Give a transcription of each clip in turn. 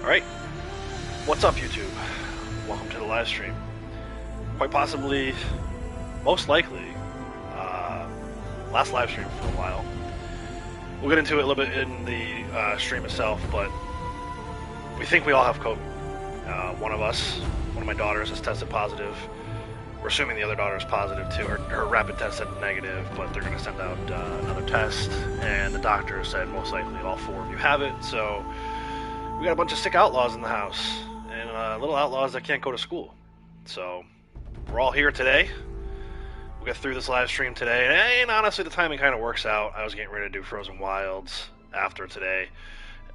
Alright, what's up YouTube? Welcome to the live stream. Quite possibly, most likely, last live stream for a while. We'll get into it a little bit in the stream itself, but we think we all have COVID. One of my daughters has tested positive. We're assuming the other daughter is positive too. Her rapid test said negative, but they're going to send out another test, and the doctor said most likely all four of you have it, so we got a bunch of sick outlaws in the house, and little outlaws that can't go to school. So we're all here today. We'll get through this live stream today, and honestly the timing kind of works out. I was getting ready to do Frozen Wilds after today.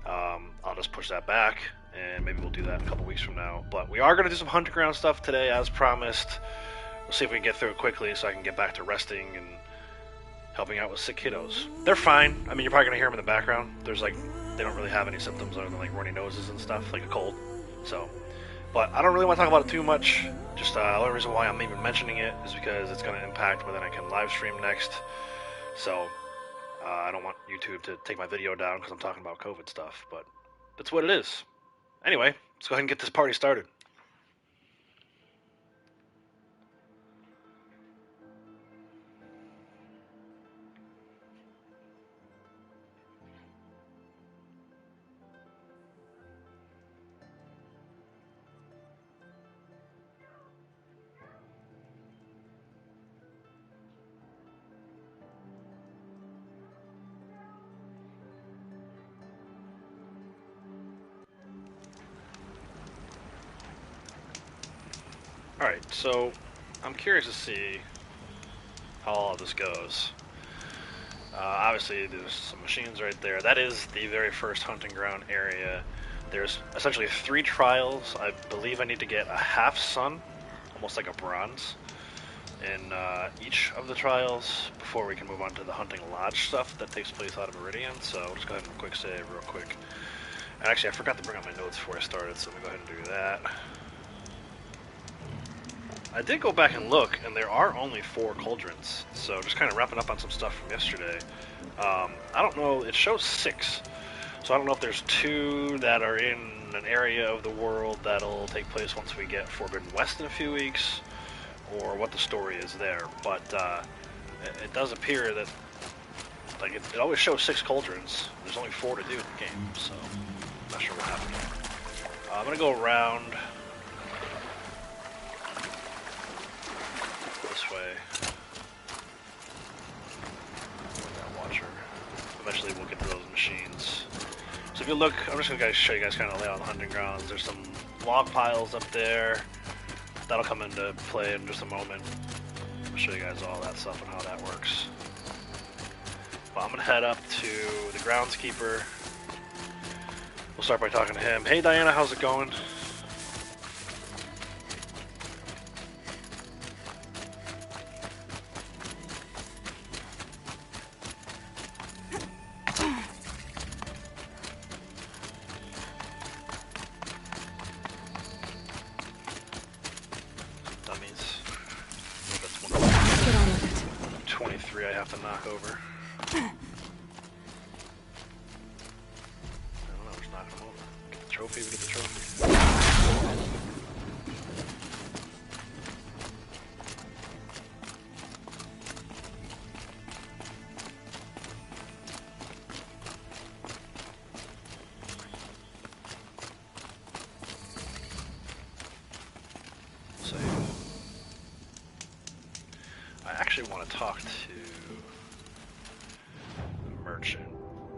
I'll just push that back, and maybe we'll do that a couple weeks from now. But we are going to do some hunting ground stuff today as promised. We'll see if we can get through it quickly so I can get back to resting and helping out with sick kiddos. They're fine. I mean, you're probably going to hear them in the background. There's like, they don't really have any symptoms other than like runny noses and stuff, like a cold. So, but I don't really want to talk about it too much. Just the only reason why I'm even mentioning it is because it's going to impact whether I can live stream next. So, I don't want YouTube to take my video down because I'm talking about COVID stuff, but that's what it is. Anyway, let's go ahead and get this party started. Alright, so I'm curious to see how all of this goes. Obviously, there's some machines right there. That is the very first hunting ground area. There's essentially 3 trials. I believe I need to get a half sun, almost like a bronze, in each of the trials before we can move on to the hunting lodge stuff that takes place out of Meridian. So I'll just go ahead and quick save real quick. And actually, I forgot to bring up my notes before I started, so let me go ahead and do that. I did go back and look, and there are only 4 cauldrons, so just kind of wrapping up on some stuff from yesterday. I don't know, it shows 6, so I don't know if there's 2 that are in an area of the world that'll take place once we get Forbidden West in a few weeks, or what the story is there, but it does appear that like it always shows 6 cauldrons. There's only 4 to do in the game, so I'm not sure what happened. I'm going to go around this way. Watcher. Eventually we'll get to those machines. So if you look, I'm just going to show you guys kind of layout on the hunting grounds. There's some log piles up there. That'll come into play in just a moment. I'll show you guys all that stuff and how that works. But I'm going to head up to the groundskeeper. We'll start by talking to him. Hey Diana, how's it going? Dummies. That's one of 23 I have to knock over. Trophy, we get the trophy. So, I actually want to talk to the merchant.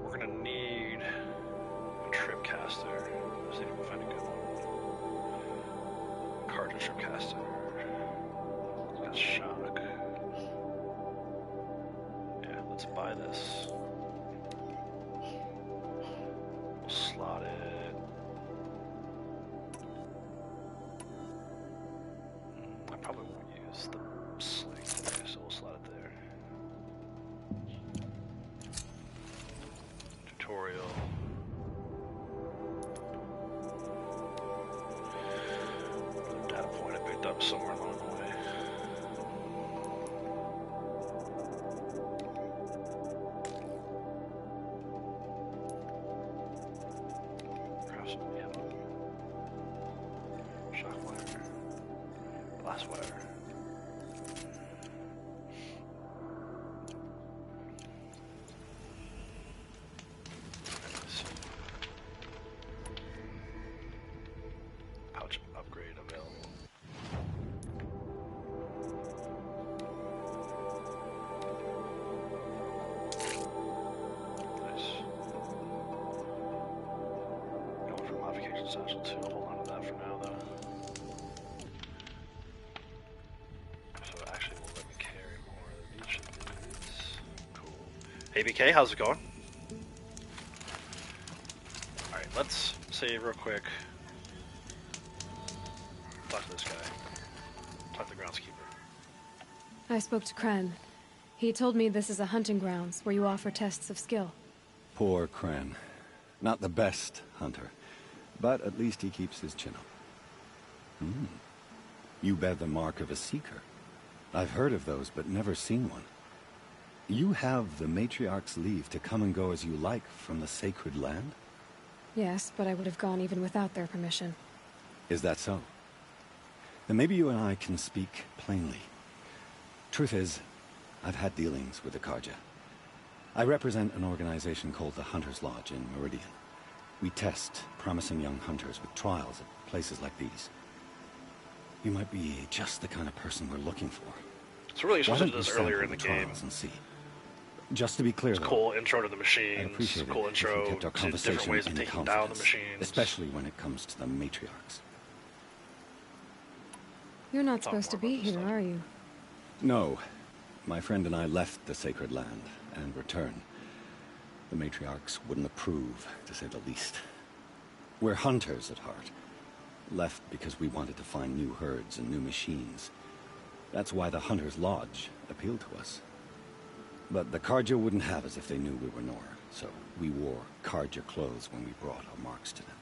We're gonna need a trip caster. See if we can find a good one. Cartridge trip caster. Got shock. Yeah, let's buy this. We'll slot it. I probably won't use the sling today, so we'll slot it there. Tutorial. Data point I picked up somewhere along the way. Grab some ammo. whatever. Pouch upgrade available. Nice. Going for modification satchel too. Hold on to that for now, though. So it actually will let me carry more of each of these. Cool. Hey BK, how's it going? Alright, let's save real quick. Talk to this guy. Talk to the groundskeeper. I spoke to Kren. He told me this is a hunting grounds where you offer tests of skill. Poor Kren. Not the best hunter, but at least he keeps his chin up. You bear the mark of a seeker. I've heard of those, but never seen one. You have the Matriarch's leave to come and go as you like from the sacred land? Yes, but I would have gone even without their permission. Is that so? Then maybe you and I can speak plainly. Truth is, I've had dealings with the Carja. I represent an organization called the Hunter's Lodge in Meridian. We test promising young hunters with trials at places like these. You might be just the kind of person we're looking for. It's really Why interesting don't to you this earlier in sample the game. trials and see? Just to be clear, It's though, cool intro to the I'd machines, appreciate cool it if we intro kept our to different conversation ways of in taking down the confidence, machines. especially when it comes to the Matriarchs. You're not Talk supposed to more be about this here, stuff. are you? No. My friend and I left the sacred land and returned. The Matriarchs wouldn't approve, to say the least. We're hunters at heart. Left because we wanted to find new herds and new machines. That's why the Hunter's Lodge appealed to us. But the Carja wouldn't have us if they knew we were Nora, so we wore Carja clothes when we brought our marks to them.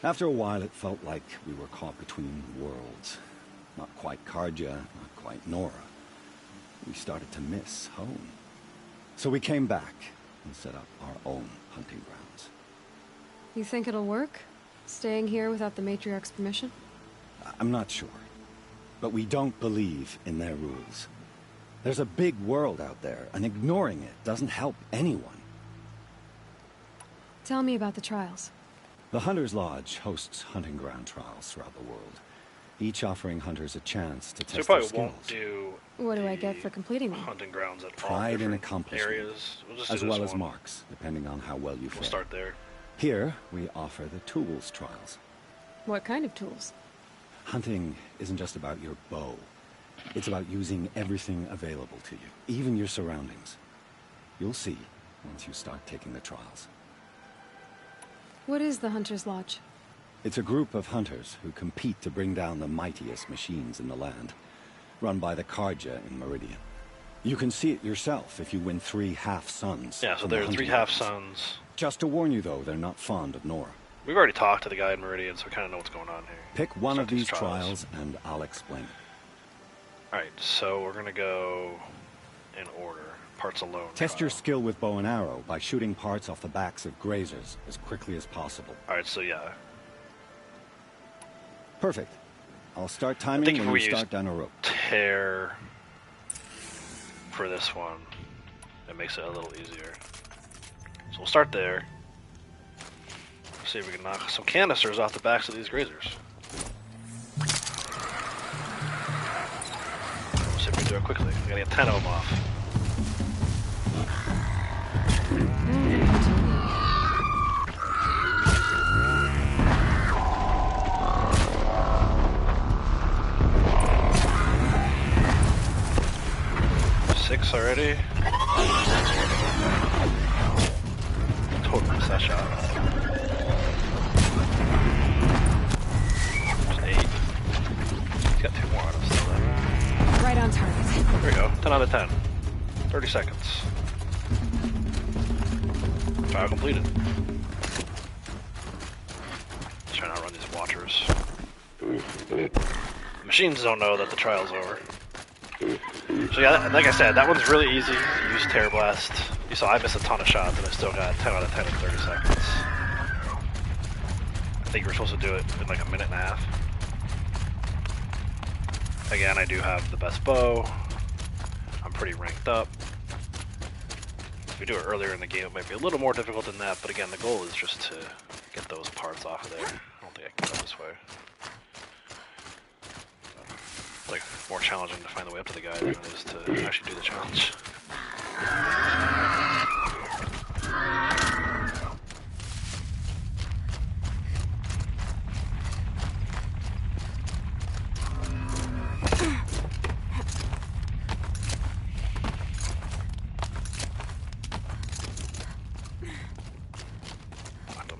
After a while, it felt like we were caught between worlds. Not quite Carja, not quite Nora. We started to miss home. So we came back and set up our own hunting grounds. You think it'll work? Staying here without the Matriarch's permission? I'm not sure. But we don't believe in their rules. There's a big world out there, and ignoring it doesn't help anyone. Tell me about the trials. The Hunter's Lodge hosts hunting ground trials throughout the world, each offering hunters a chance to So we test their probably skills. won't do What do I get for completing them? hunting grounds at all Pride and different accomplishment, areas. We'll just do as this well as one. marks, depending on how well you We'll fare. start there. Here, we offer the tools trials. What kind of tools? Hunting isn't just about your bow. It's about using everything available to you, even your surroundings. You'll see once you start taking the trials. What is the Hunter's Lodge? It's a group of hunters who compete to bring down the mightiest machines in the land, run by the Carja in Meridian. You can see it yourself if you win 3 half-suns. Yeah, so from the there are 3 hunting half grounds. suns. Just to warn you, though, they're not fond of Nora. We've already talked to the guy in Meridian, so we kind of know what's going on here. Pick one Start of these trials, and I'll explain it. Alright, so we're gonna go in order. Parts alone. Test your trial. skill with bow and arrow by shooting parts off the backs of grazers as quickly as possible. Alright, so yeah. Perfect. I'll start I timing think if when we you use start down a rope. tear for this one, it makes it a little easier. So we'll start there. See if we can knock some canisters off the backs of these grazers. See if we can do it quickly. We gotta get 10 of them off. Six already. Totally missed that shot. Just 8. He's got 2 more on him still then. Right on target. There we go. 10 out of 10. 30 seconds. Trial completed. Let's try not to run these watchers. The machines don't know that the trial's over. So yeah, like I said, that one's really easy to use Terror Blast. You saw I missed a ton of shots and I still got 10 out of 10 in 30 seconds. I think you were supposed to do it in like a minute and a half. Again, I do have the best bow. I'm pretty ranked up. If we do it earlier in the game, it might be a little more difficult than that, but again, the goal is just to get those parts off of there. I don't think I can go this way. It's like more challenging to find the way up to the guy than it is to actually do the challenge.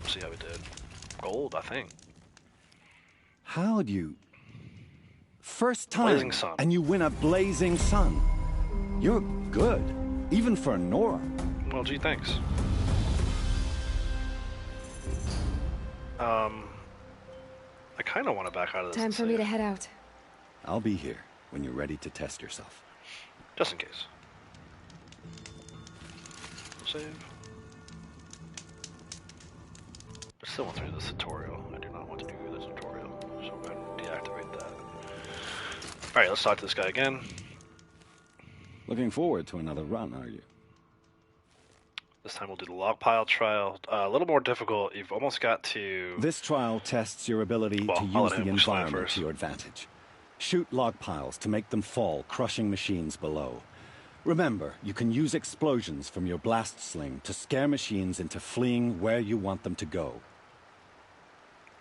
See how we did. Gold, I think. How'd you... First time, Blazing sun. and you win a blazing sun. You're good, even for Nora. Well, gee, thanks. I kind of want to back out of this. Time for me to head out. I'll be here when you're ready to test yourself. Just in case. Save. I still want to do this tutorial. I do not want to do the tutorial, so I'm going to deactivate that. Alright, let's talk to this guy again. Looking forward to another run, are you? This time we'll do the log pile trial. A little more difficult. You've almost got to... This trial tests your ability to use the environment to your advantage. Shoot log piles to make them fall, crushing machines below. Remember, you can use explosions from your blast sling to scare machines into fleeing where you want them to go.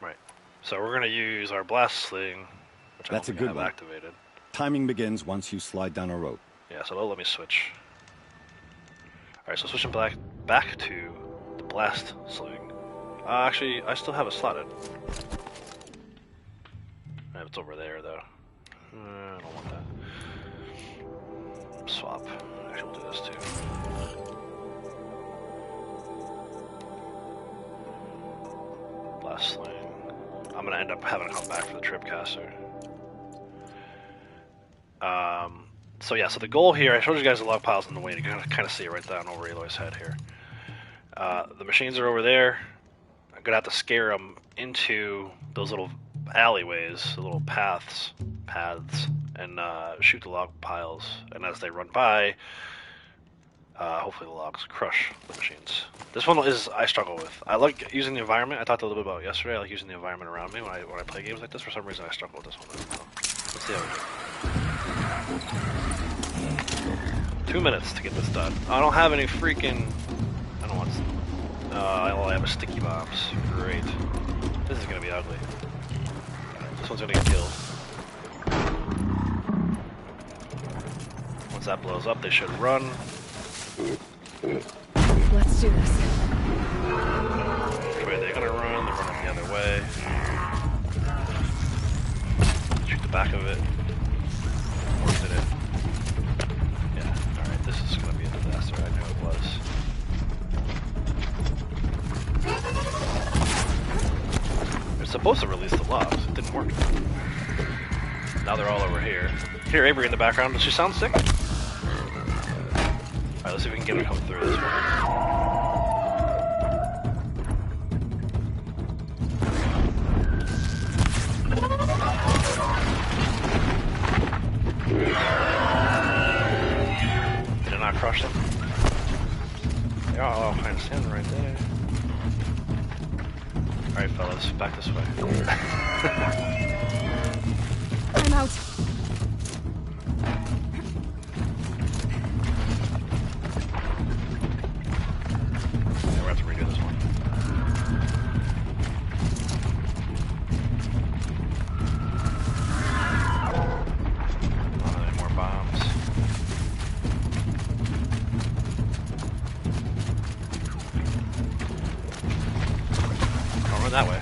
Right. So we're going to use our blast sling, which That's I a don't good think I one. have activated. Timing begins once you slide down a rope. Yeah, so it'll let me switch. Alright, so switching back to the blast sling. Actually, I still have it slotted. It's over there, though. I don't want that. Swap. Actually, we'll do this, too. Blast sling. I'm gonna end up having to come back for the tripcaster. So yeah, so the goal here, I showed you guys the log piles in the way to kind of see it right down over Aloy's head here. The machines are over there. I'm gonna have to scare them into those little alleyways, the little paths, and shoot the log piles. And as they run by, hopefully the logs crush the machines. This one is I struggle with. I like using the environment. I talked a little bit about it yesterday. I like using the environment around me when I play games like this. For some reason, I struggle with this one. So, let's see how we do. 2 minutes to get this done. I don't have any freaking... I don't want... I only have a sticky bombs. Great. This is gonna be ugly. This one's gonna get killed. Once that blows up, they should run. Let's do this. Which way they're gonna run? They're running the other way. Shoot the back of it. Or did it? Yeah, alright, this is gonna be a disaster. I knew it was. They're supposed to release the logs. It didn't work. Now they're all over here. Hear Avery in the background. Does she sound sick? Alright, let's see if we can get her to come through this one. Did it not crush them? They're all kind of standing right there. Alright, fellas, back this way. I'm out. Yeah, we're going to have to redo this one. Any more bombs? Don't run that way.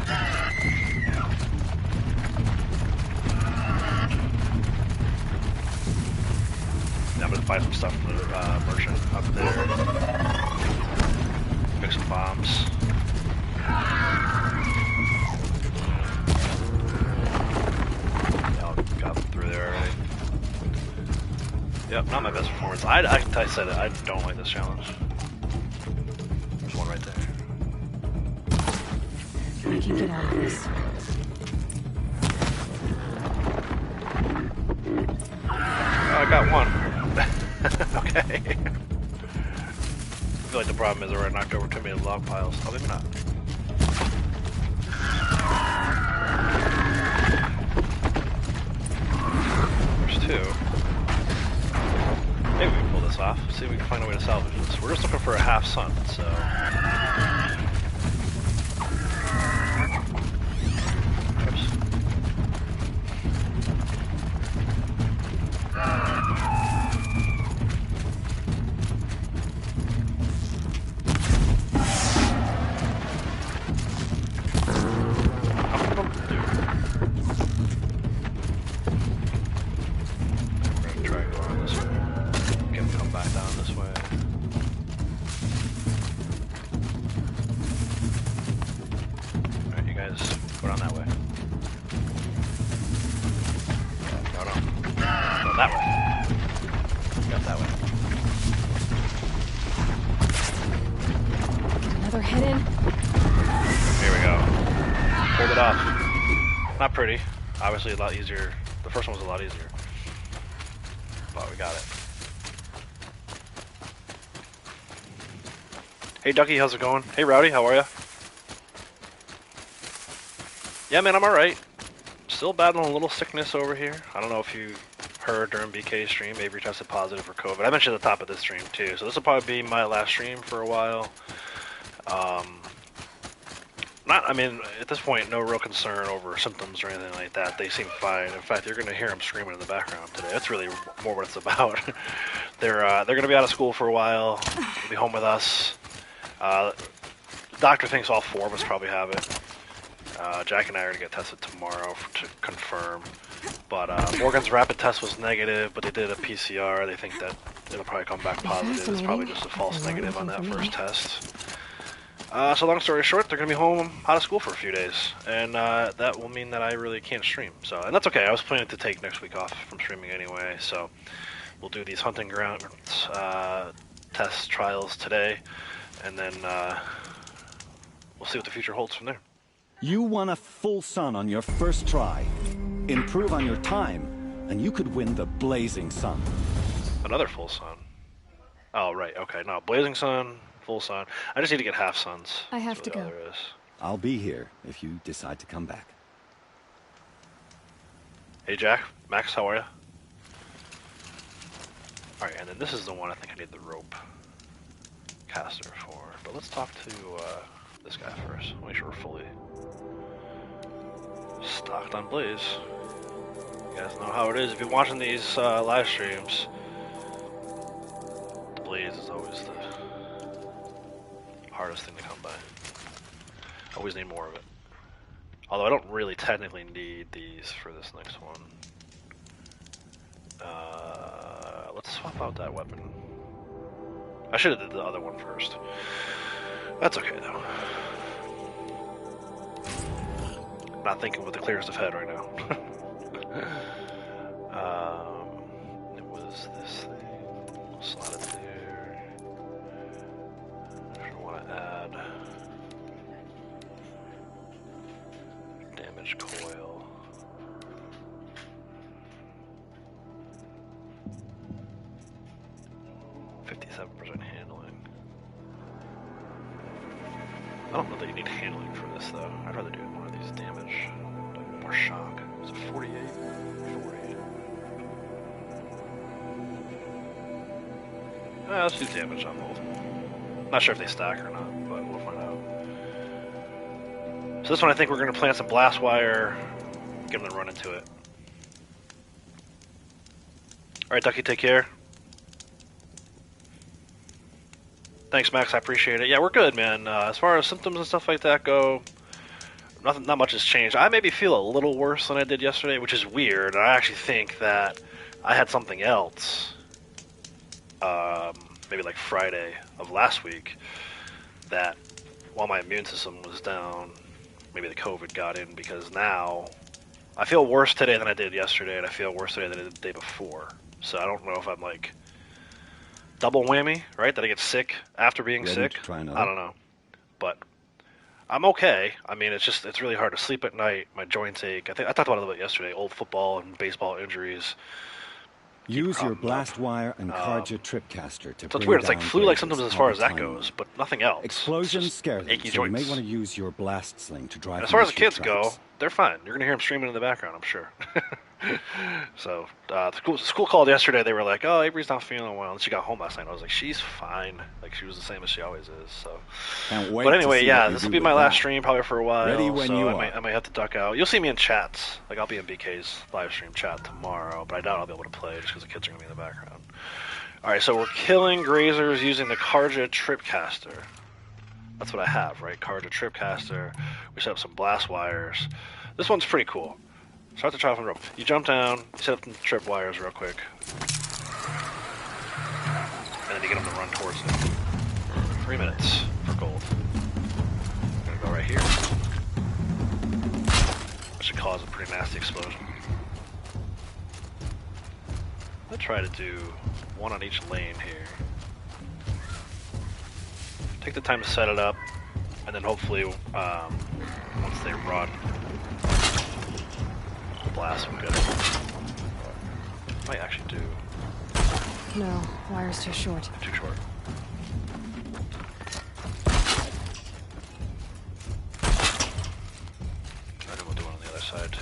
Yeah, I'm gonna buy some stuff from the merchant up there. Pick some bombs. Yeah, I got through there already. Yep, not my best performance. I said it, I don't like this challenge. There's one right there. I can get out of this. I got one. Okay. I feel like the problem is I already knocked over too many log piles. Oh, maybe not. There's two. Maybe we can pull this off. See if we can find a way to salvage this. We're just looking for a half sun, so... Oops. Pretty. Obviously a lot easier. The first one was a lot easier. But we got it. Hey Ducky, how's it going? Hey Rowdy, how are ya? Yeah man, I'm alright. Still battling a little sickness over here. I don't know if you heard during BK's stream, Avery tested positive for COVID. I mentioned at the top of this stream too, so this will probably be my last stream for a while. I mean, at this point, no real concern over symptoms or anything like that. They seem fine. In fact, you're going to hear them screaming in the background today. That's really more what it's about. They're going to be out of school for a while. They'll be home with us. The doctor thinks all four of us probably have it. Jack and I are going to get tested tomorrow to confirm. But Morgan's rapid test was negative, but they did a PCR. They think that it'll probably come back positive. It's probably just a false negative on that first test. So long story short, they're going to be home out of school for a few days, and that will mean that I really can't stream. So, and that's okay. I was planning to take next week off from streaming anyway, so we'll do these hunting ground test trials today, and then we'll see what the future holds from there. You won a full sun on your first try. Improve on your time, and you could win the Blazing Sun. Another full sun. Oh, right. Okay. No, Blazing Sun... Full sun. I just need to get half suns. I have to go. I'll be here if you decide to come back. Hey Jack, Max, how are you? Alright, and then this is the one I think I need the rope caster for. But let's talk to this guy first. Make sure we're fully stocked on Blaze. You guys know how it is. If you're watching these live streams, the Blaze is always the hardest thing to come by. Always need more of it. Although I don't really technically need these for this next one. Let's swap out that weapon. I should have did the other one first. That's okay though. Not thinking with the clearest of head right now. It was this thing. We'll slot it there. Add damage coil. %57 handling. I don't know that you need handling for this though. I'd rather do one of these damage. More shock. Is it 48? 48. Let's do damage on both. Not sure if they stack or not, but we'll find out. So this one I think we're going to plant some blast wire, get them to run into it. Alright Ducky, take care. Thanks Max, I appreciate it. Yeah, we're good man. As far as symptoms and stuff like that go, not much has changed. I maybe feel a little worse than I did yesterday, which is weird. I actually think that I had something else. Maybe like Friday of last week, that while my immune system was down, maybe the COVID got in, because now I feel worse today than I did yesterday, and I feel worse today than I did the day before. So I don't know if I'm like double whammy, right? That I get sick after being sick. I don't know. But I'm okay. I mean, it's really hard to sleep at night. My joints ache. I talked about it a little bit yesterday. Old football and baseball injuries. Use your blast wire and Karja tripcaster to So bring it's weird. It's like down flu-like Grazer's symptoms as far as that time goes, bomb. but nothing else. Explosions Just scare them, achy so you may joints. want to use your blast sling to drive And as them far as the into your kids go, tracks. they're fine. You're gonna hear them streaming in the background, I'm sure. So the school called yesterday. They were like, "Oh, Avery's not feeling well," and she got home last night. I was like, "She's fine. Like she was the same as she always is." So, Can't wait but to anyway, see yeah, what you this will do be with my last that. stream probably for a while. Ready when so you I might have to duck out. You'll see me in chats. Like I'll be in BK's live stream chat tomorrow, but I doubt I'll be able to play just because the kids are gonna be in the background. All right, so we're killing grazers using the Karja tripcaster. That's what I have, right? Karja tripcaster. We set up some blast wires. This one's pretty cool. Start the trial from the rope. You jump down, you set up the trip wires real quick, and then you get them to run towards it. 3 minutes for gold. I'm gonna go right here. That should cause a pretty nasty explosion. Let's try to do one on each lane here. Take the time to set it up, and then hopefully, once they run, the blast will get it. Might actually do No, wire's too short. too short. I think we'll do one on the other side too.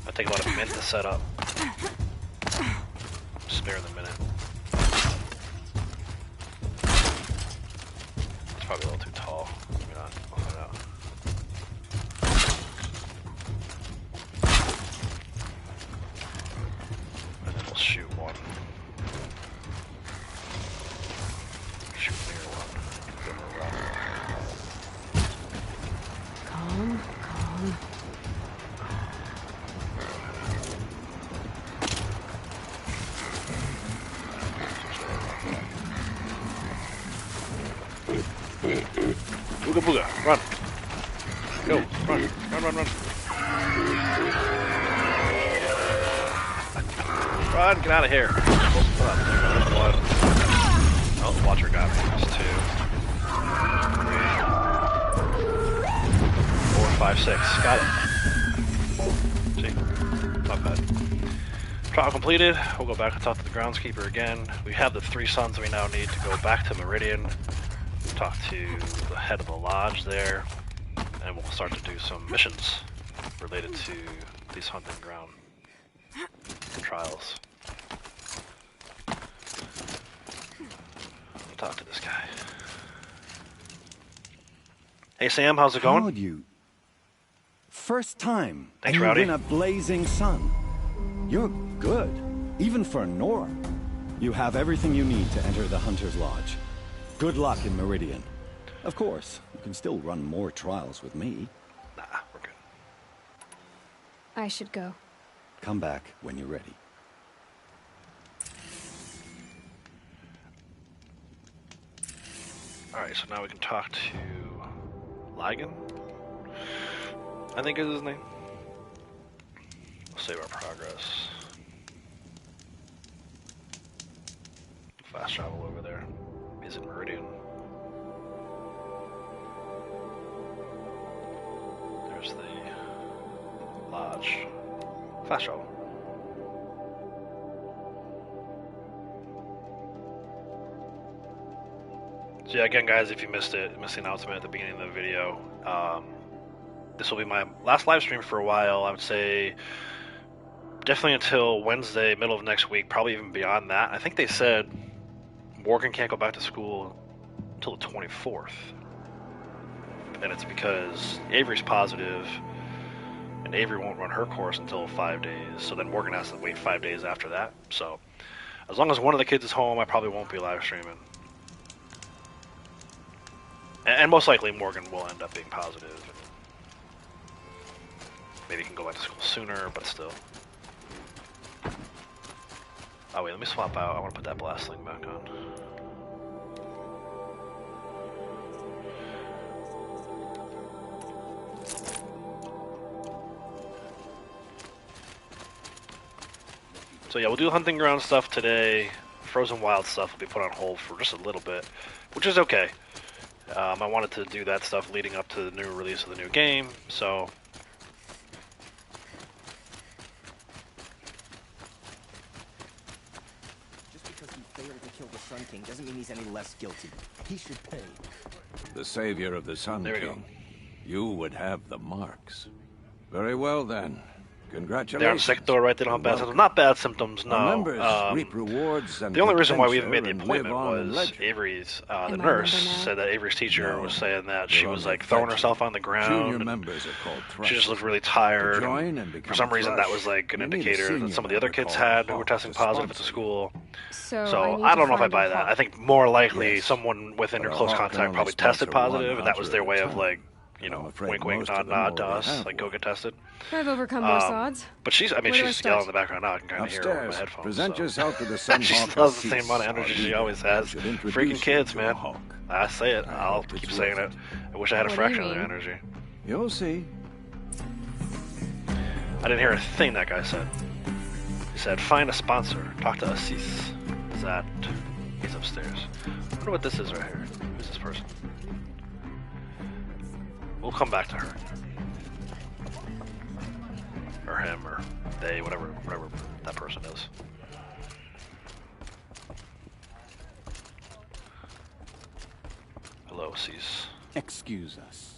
Might take about a minute to set up. Spare the minute. It's probably a little too tall. Maybe not. We'll find out. And then we'll shoot one. Shoot near one. Then we'll run. Calm, calm. Booga booga, run. Go, run, run, run, run. Run, get out of here. Hold on, there's one. Oh, the watcher got me. There's 2, 3, 4, 5, 6. Got it. See? Not bad. Trial completed. We'll go back and talk to the groundskeeper again. We have the 3 sons we now need to go back to Meridian. Talk to the head of the lodge there, and we'll start to do some missions related to these hunting ground trials. I'll talk to this guy. Hey Sam, how's it going? How'd you? First time. Thanks, and Rowdy. you win a blazing sun. You're good, even for Nora. You have everything you need to enter the Hunter's Lodge. Good luck in Meridian. Of course, you can still run more trials with me. Nah, we're good. I should go. Come back when you're ready. Alright, so now we can talk to Ligon, I think is his name. We'll save our progress. Fast travel over there. He's in Meridian. There's the lodge. Fast travel. So yeah, again guys, if you missed the announcement at the beginning of the video, this will be my last live stream for a while. I would say definitely until Wednesday, middle of next week, probably even beyond that. I think they said Morgan can't go back to school until the 24th. And it's because Avery's positive, and Avery won't run her course until 5 days, so then Morgan has to wait 5 days after that. So as long as one of the kids is home, I probably won't be live streaming. And most likely Morgan will end up being positive. And maybe he can go back to school sooner, but still. Oh wait, let me swap out. I want to put that blast sling back on. So yeah, we'll do hunting ground stuff today. Frozen Wild stuff will be put on hold for just a little bit, which is okay. I wanted to do that stuff leading up to the new release of the new game, so ordered to kill the Sun King doesn't mean he's any less guilty. He should pay. The savior of the Sun There we go. King. You would have the marks. Very well then. They're on Congratulations. sick though, right? They don't have bad symptoms. Not bad symptoms, no. Our members reap rewards and The only reason why we even made the potential and appointment live on was legend. Avery's, the Am I a nurse member now? said that Avery's teacher No, was saying that you're she on was the like throwing legend. herself on the ground. Junior and members are called she just thrush. looked really tired. To join and For become some reason, that thrush, was like an you need a indicator that senior some of the other member kids called had who were Hawk testing to positive at the sponsor school. So, So I I don't know if I find buy a that. Hawk. I think more likely Yes. someone within her But a close Hawk can contact only probably tested sponsor one positive, and that was hunter their at a way of time. like, you And I'm know, afraid wink, wink, most nod, of them nod to already us, have like go one. get tested. I've overcome worse odds. But she's, I mean, Where do I she's yelling in start? the background now. I can kind of hear her over my Upstairs. headphones. Present so. yourself to the Sun She Hawk still has the Assis, same amount of our energy she leader. always I has. should introduce Freaking you kids, to man. Hawk. I say it. I I'll hope it's keep saying worth it. I wish I had a What do you fraction of their mean? energy. You'll see. I didn't hear a thing that guy said. He said, find a sponsor. Talk to Assis. Is that... He's upstairs. I wonder what this is right here. Who's this person? We'll come back to her. Or him, or they, whatever that person is. Hello, Assis. Excuse us.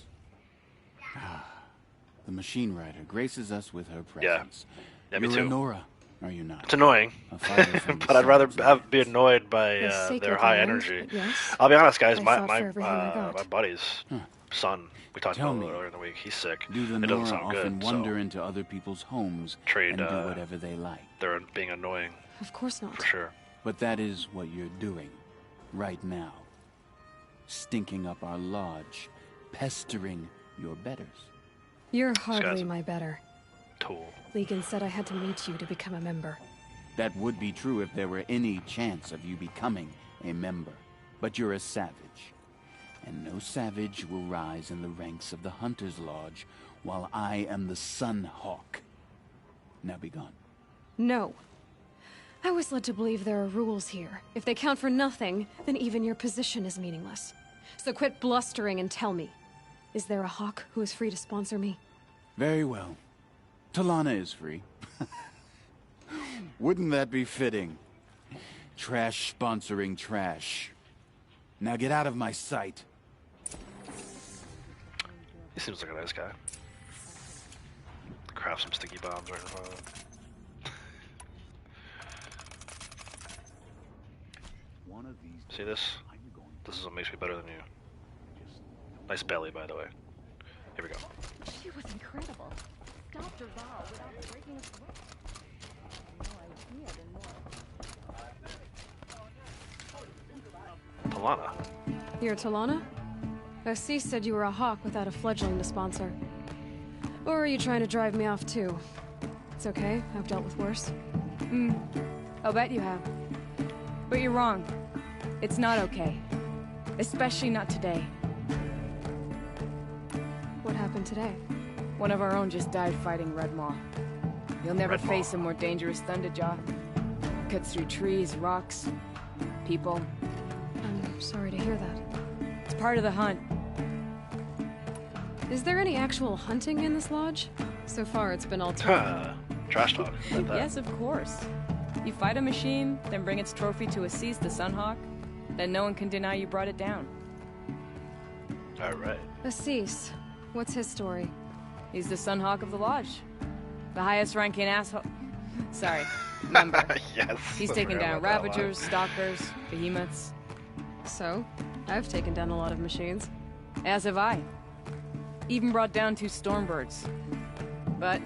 The machine rider graces us with her presence. Yeah, me You're too. a Nora, are you not? It's annoying, A fighter from the but I'd rather Suns, be annoyed by The their sacred high land, energy. yes. I'll be honest, guys. I My fought for everything I got. my buddy's son. We talked Tell about me, it earlier in the week. He's sick. Do the It Nora doesn't sound often good. wander So into other people's homes Trade, and do whatever they like? they're being annoying Of course not. for sure. But that is what you're doing right now. Stinking up our lodge, pestering your betters. You're guy's hardly a- my better. Tool. Legan said I had to meet you to become a member. That would be true if there were any chance of you becoming a member. But you're a savage. And no savage will rise in the ranks of the Hunter's Lodge while I am the Sun Hawk. Now be gone. No. I was led to believe there are rules here. If they count for nothing, then even your position is meaningless. So quit blustering and tell me. Is there a Hawk who is free to sponsor me? Very well. Talana is free. Wouldn't that be fitting? Trash sponsoring trash. Now get out of my sight. He seems like a nice guy. Craft some sticky bombs right in front of him. See this? This is what makes me better than you. Nice belly, by the way. Here we go. She was incredible. Stopped her vow without breaking a sweat. No idea than more. Talana. You're Talana? Assis said you were a Hawk without a fledgling to sponsor. Or are you trying to drive me off too? It's okay, I've dealt with worse. I'll bet you have. But you're wrong. It's not okay. Especially not today. What happened today? One of our own just died fighting Red Maw. You'll never Red Maw. face a more dangerous Thunderjaw. Cuts through trees, rocks, people. I'm sorry to hear that. It's part of the hunt. Is there any actual hunting in this lodge? So far, it's been all talk. Trash talk. Like that. Yes, of course. You fight a machine, then bring its trophy to Assis the Sunhawk, then no one can deny you brought it down. Alright. Assis, what's his story? He's the Sunhawk of the Lodge. The highest ranking asshole. Sorry, member. Yes. He's I taken forgot down about that Ravagers, Stalkers, Behemoths. So, I've taken down a lot of machines. As have I. Even brought down 2 Stormbirds. But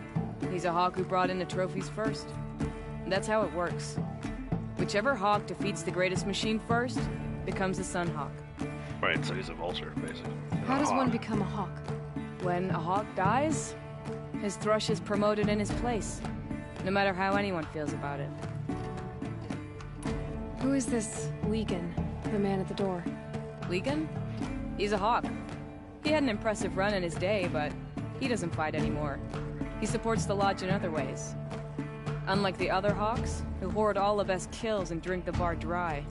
he's a Hawk who brought in the trophies first. That's how it works. Whichever Hawk defeats the greatest machine first becomes a Sunhawk. one. Right, so he's a vulture, basically. How does one Hawk. become a Hawk? When a Hawk dies, his thrush is promoted in his place. No matter how anyone feels about it. Who is this Legan, the man at the door? Legan? He's a Hawk. He had an impressive run in his day, but he doesn't fight anymore. He supports the Lodge in other ways. Unlike the other Hawks, who hoard all the best kills and drink the bar dry.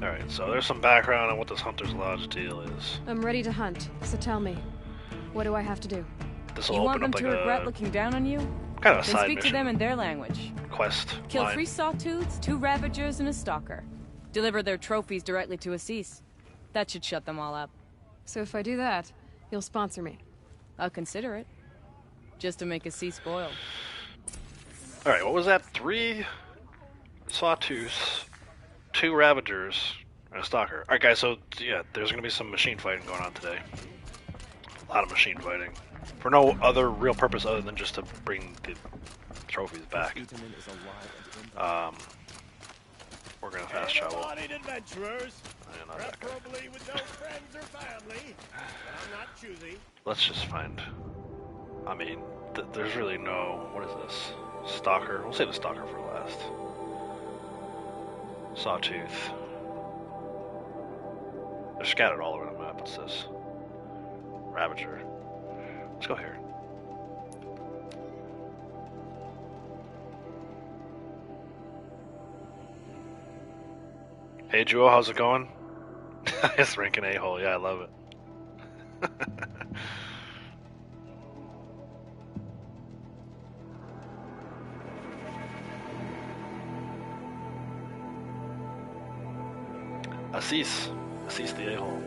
Alright, so there's some background on what this Hunter's Lodge deal is. I'm ready to hunt, so tell me. What do I have to do? This You will want open them up to like regret a looking down on you? kind of a Then side speak to mission them in their language. quest Kill line. 3 sawtooths, 2 ravagers, and a stalker. Deliver their trophies directly to Assis. That should shut them all up. So if I do that, you'll sponsor me. I'll consider it. Just to make Assis spoiled. Alright, what was that? 3 sawtooths, 2 ravagers, and a stalker. Alright guys, so yeah, there's gonna be some machine fighting going on today. A lot of machine fighting. For no other real purpose other than just to bring the trophies back. We're gonna fast travel. Adventurers, Yeah, not that guy. preferably with no friends or family, but I'm not choosy. Let's just find. I mean, there's really no. What is this? Stalker. We'll save the stalker for last. Sawtooth. They're scattered all over the map. What's this? Ravager. Let's go here. Hey Jewel, how's it going? It's ranking a-hole. Yeah, I love it. Assis the a-hole.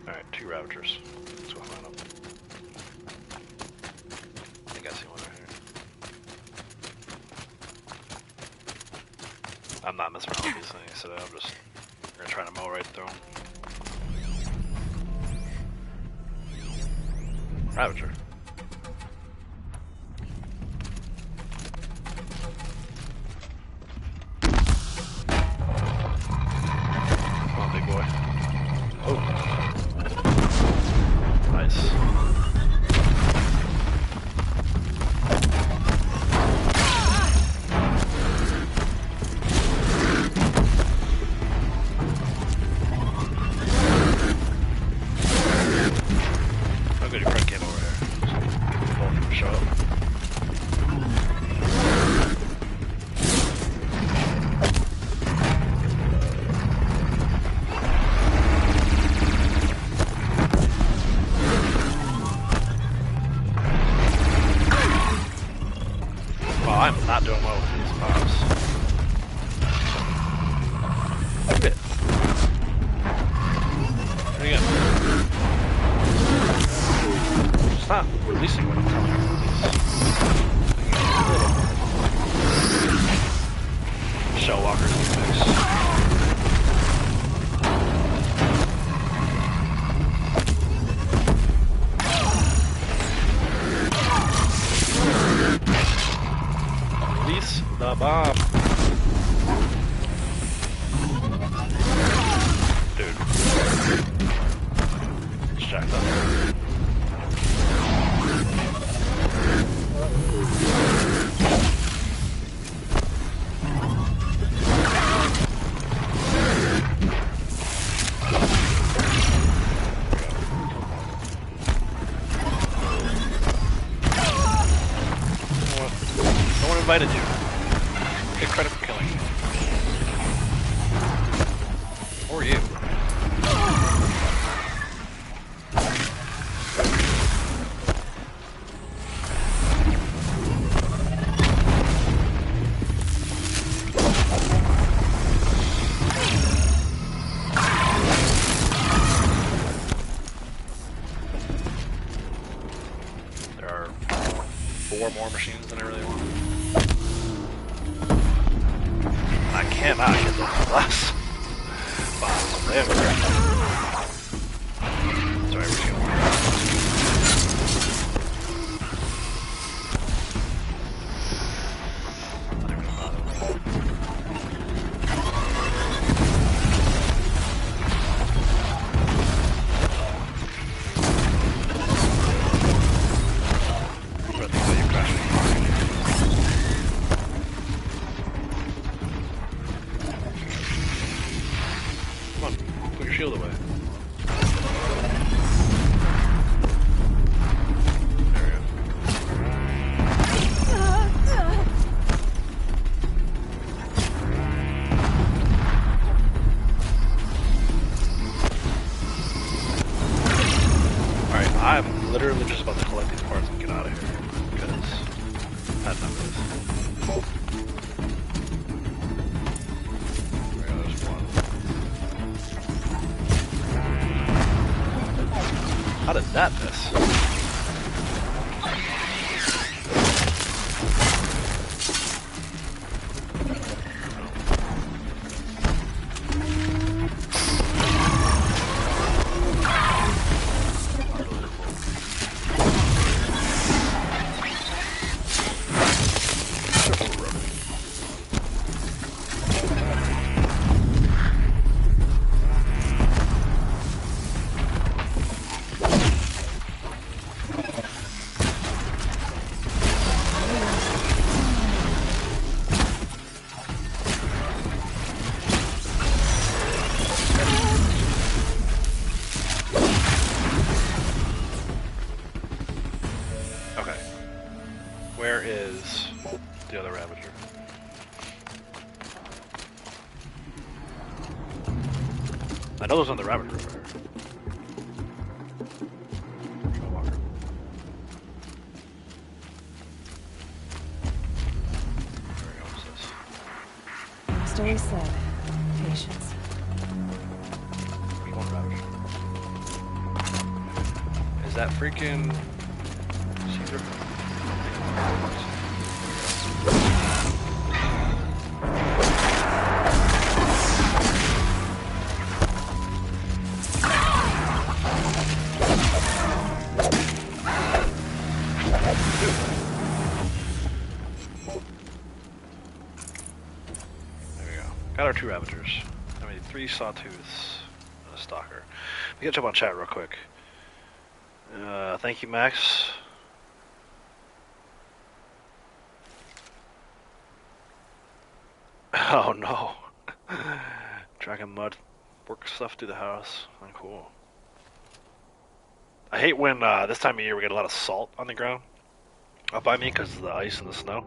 Alright, 2 Ravagers. Let's go find them. I think I see one right here. I'm not messing around with these things today, I'm just gonna try to mow right through them. Ravager. Invited you. Get credit for killing me. Or you. There are 4 more machines than I really want. I cannot get those last bombs. They have a sorry, we're going. Come on, put your shield away. literally just about to collect these parts and get out of here because I had enough of this. There goes one. How did that miss? Where is the other Ravager? I know there's another Ravager. Must always said, patience. There's one Ravager. Is that freaking Caesar? Got our 2 Ravagers. I mean, 3 Sawtooths and a Stalker. We gotta jump on chat real quick. Thank you, Max. Oh no. Dragging mud. Work stuff through the house. Uncool. I hate when this time of year we get a lot of salt on the ground up by me because of the ice and the snow.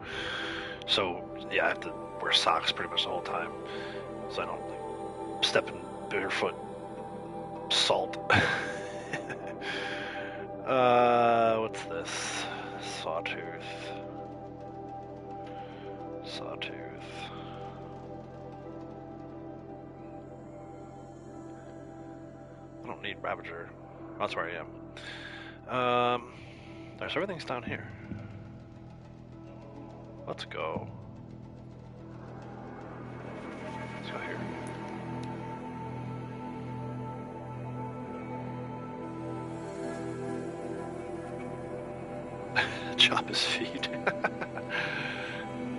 So, yeah, I have to wear socks pretty much the whole time, so I don't like, step in barefoot salt. What's this? Sawtooth. I don't need Ravager. That's where I am. There's everything's down here. Let's go. Let's go here. Chop his feet.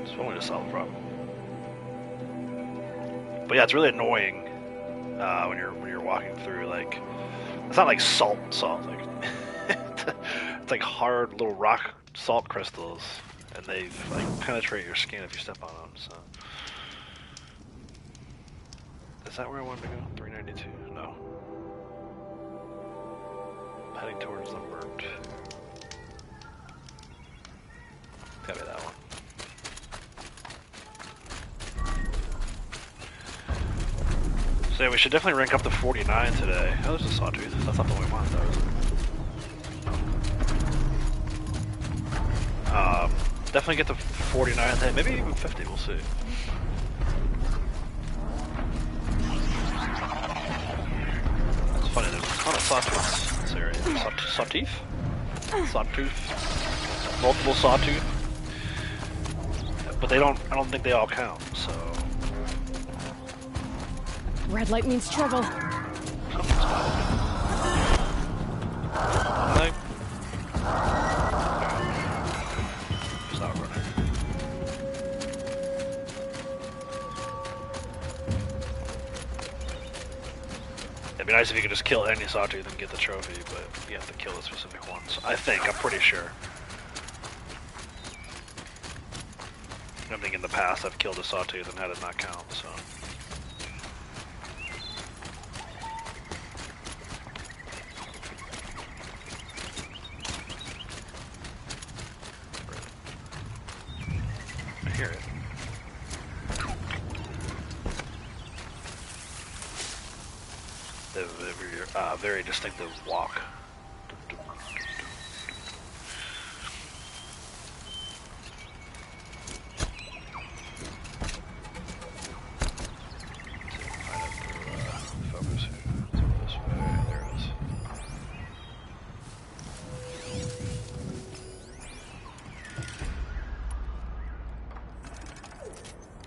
It's one way to solve the problem. But yeah, it's really annoying when you're walking through, like, it's not like salt, like it's like hard little rock salt crystals, and they like penetrate your skin if you step on them. So, is that where I wanted to go? 392? No. I'm heading towards the burnt. Gotta be that one. So yeah, we should definitely rank up to 49 today. Oh, there's a Sawtooth. That's not the way we want, though, is it? Definitely get to 49 today. Maybe even 50, we'll see. It's funny, there's a ton of Sawtooths in this area. Sawtooth? Sawtooth. Multiple Sawtooth. But I don't think they all count, so... Red light means trouble. Nothing. Stop running. It'd be nice if you could just kill any Sawtooth and get the trophy, but you have to kill the specific ones. I'm pretty sure. I think in the past I've killed a Sawtooth and had it not count, so... I hear it. They have a very distinctive walk.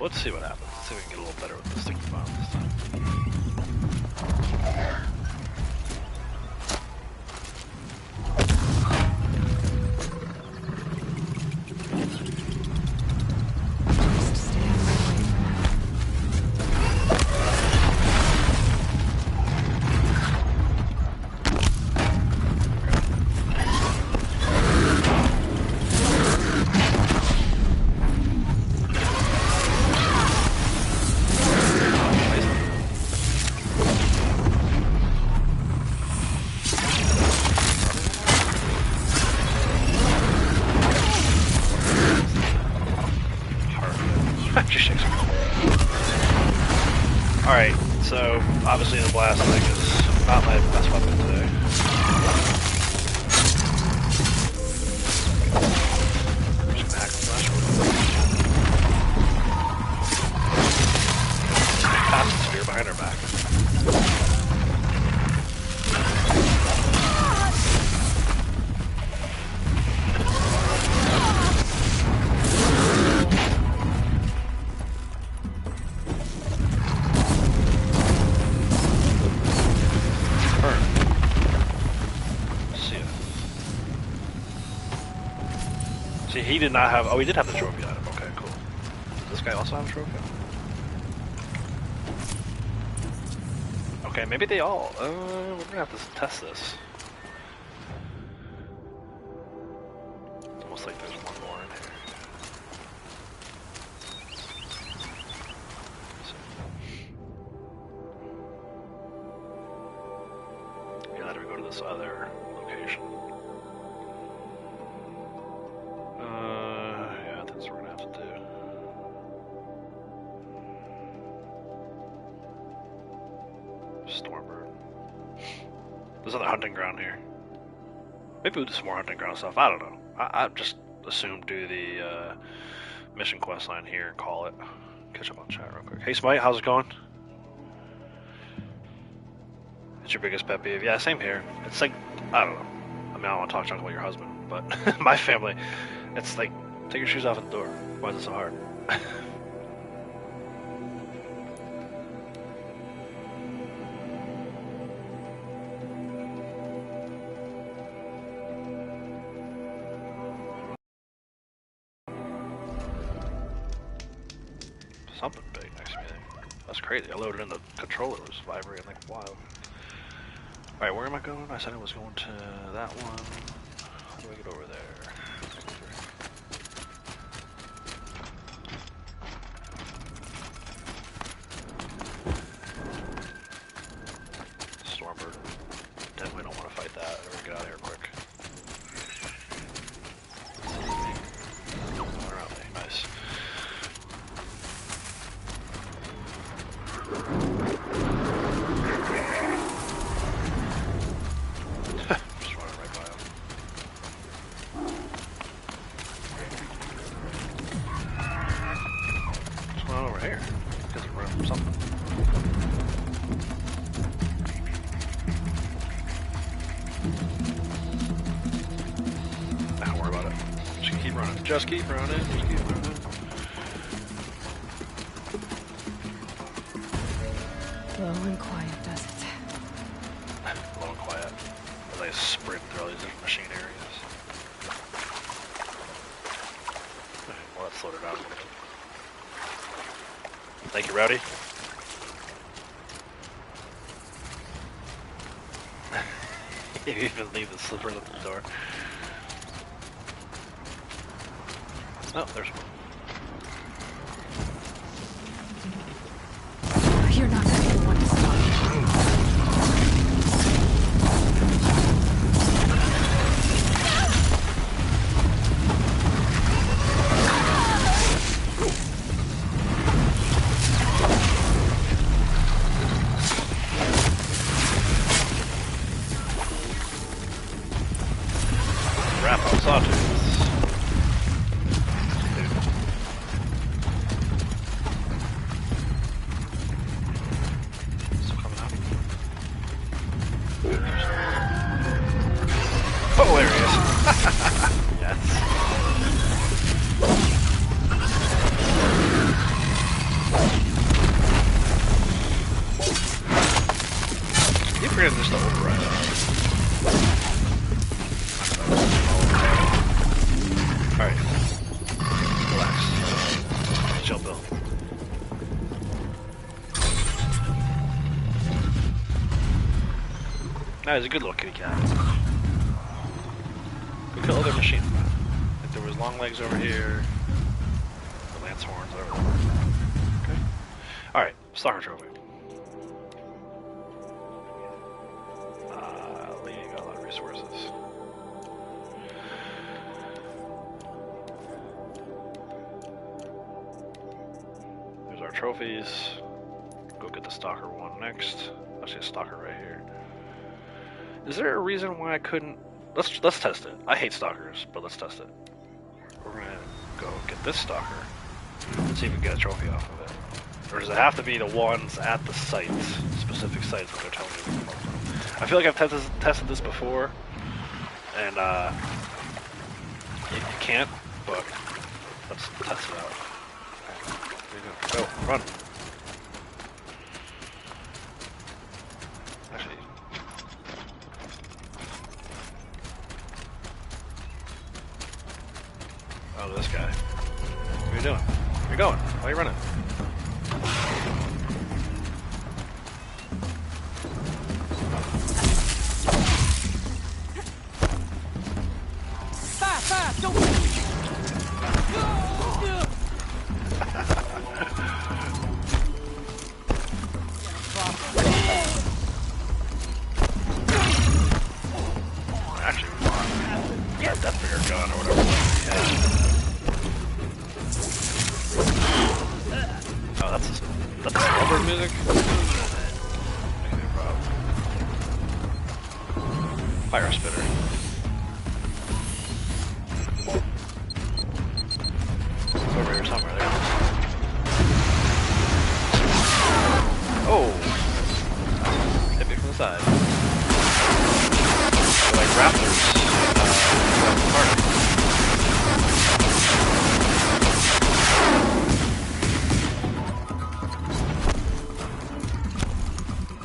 Let's see what happens. Let's see if we can get a little better with the sticky bomb this time. Alright, so obviously the blast leg is not my best weapon today. I'm just gonna hack the flash real quick. Pass the spear behind her back. See, he did not have. Oh, he did have the trophy item. Okay, cool. Does this guy also have a trophy? Okay, maybe they all. We're gonna have to test this. It's almost like there's one more in here. Yeah, how do we go to this other location? Yeah, that's what we're gonna have to do. Stormbird. There's another hunting ground here. Maybe we'll do some more hunting ground stuff. I don't know. I just assume do the mission quest line here and call it. Catch up on chat real quick. Hey Smite, how's it going? It's your biggest pet peeve? Yeah, same here. It's like, I don't know. I mean, I don't want to talk junk about your husband, but my family, it's like, take your shoes off at the door. Why is it so hard? Something big next to me. That's crazy. I loaded in the controller, it was vibrating like wild. Alright, where am I going? I said I was going to that one. How do I get over there? Stormbird. Definitely don't want to fight that. Or get out of here quick. Nope, around me. Nice. Just running right by him. What's going on over here? Because we're running from something. Don't worry about it. Just keep running. Just keep running. Just keep running. Low and quiet, does it? Low and quiet. As I sprint through all these different machine areas. Well, that slowed it down a little bit. Thank you, Rowdy. You even leave the slippers at the door. Oh, there's one. You're not going to want to stop. Wrap up sawtooths. Still coming up. Oh, there he is. Yes. Nah, he's a good little kitty cat. Go kill other machines. Like there was long legs over here. The lance horns over there. Okay. Alright, stalker trophy. We ain't got a lot of resources. There's our trophies. Go get the stalker one next. Actually, a stalker right here. Is there a reason why I couldn't? Let's test it. I hate stalkers, but let's test it. We're gonna go get this stalker. Let's see if we can get a trophy off of it. Or does it have to be the ones at the sites, specific sites that they're telling you to come up from? I feel like I've tested this before, and you can't, but let's test it out. There you go. Go, run. Actually, oh, this guy. What are you doing? Where are you going? Why are you running? Fast, don't. Actually, yeah, Death Figure gun or whatever. Yeah. Oh, that's rubber music. Fire spitter. It's over here somewhere. There. Oh, hit me from the side. They're like raptors. Party.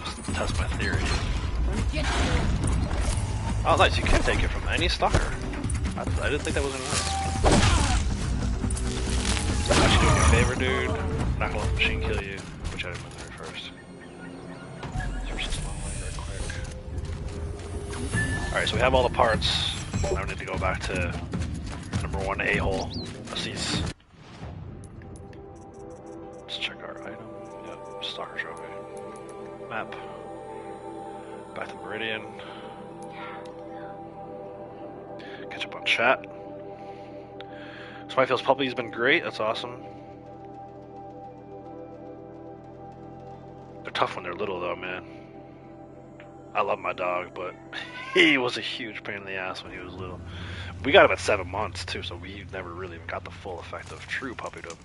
Just test my theory. Oh, nice! You can take it from any stalker. I didn't think that was gonna work. Actually, do me a favor, dude. I'm not gonna let the machine kill you. Which item was there first? Search this one right quick. Alright, so we have all the parts. Now we need to go back to number 1 a-hole. Assis. Let's check our item. Yep, stalker trophy. Map. Back to Meridian. Catch up on chat. Spyfield's puppy's been great. That's awesome. They're tough when they're little, though, man. I love my dog, but he was a huge pain in the ass when he was little. We got him at 7 months, too, so we never really even got the full effect of true puppydom.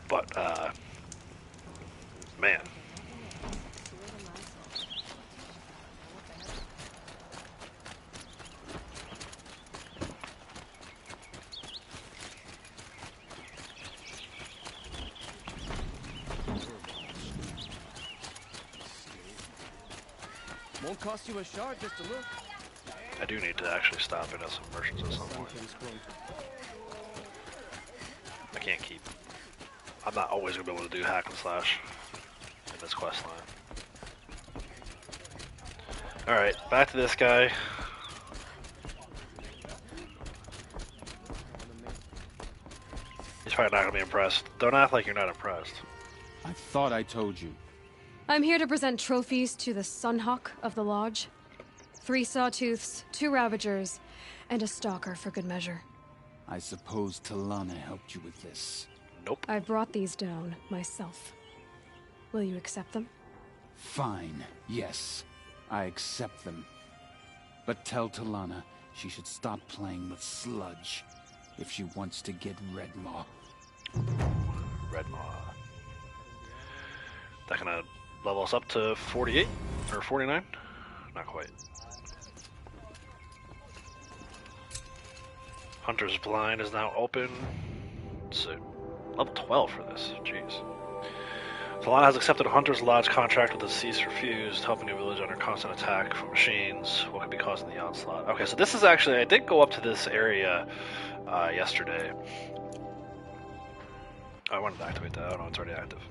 But, man. Won't cost you a shard just to look. I do need to actually stop it at some merchants at some point. I can't keep. I'm not always going to be able to do hack and slash in this quest line. Alright, back to this guy. He's probably not going to be impressed. Don't act like you're not impressed. I thought I told you. I'm here to present trophies to the Sunhawk of the Lodge. 3 Sawtooths, 2 Ravagers, and a Stalker for good measure. I suppose Talana helped you with this. Nope. I brought these down myself. Will you accept them? Fine, yes. I accept them. But tell Talana she should stop playing with sludge if she wants to get Redmaw. Redmaw. That gonna level us up to 48 or 49? Not quite. Hunter's Blind is now open. So level 12 for this. Jeez. Talana has accepted a Hunter's Lodge contract with the Cease Refused, helping the village under constant attack from machines. What could be causing the onslaught? Okay, so this is actually, I did go up to this area yesterday. I wanted to activate that. Oh no, it's already active.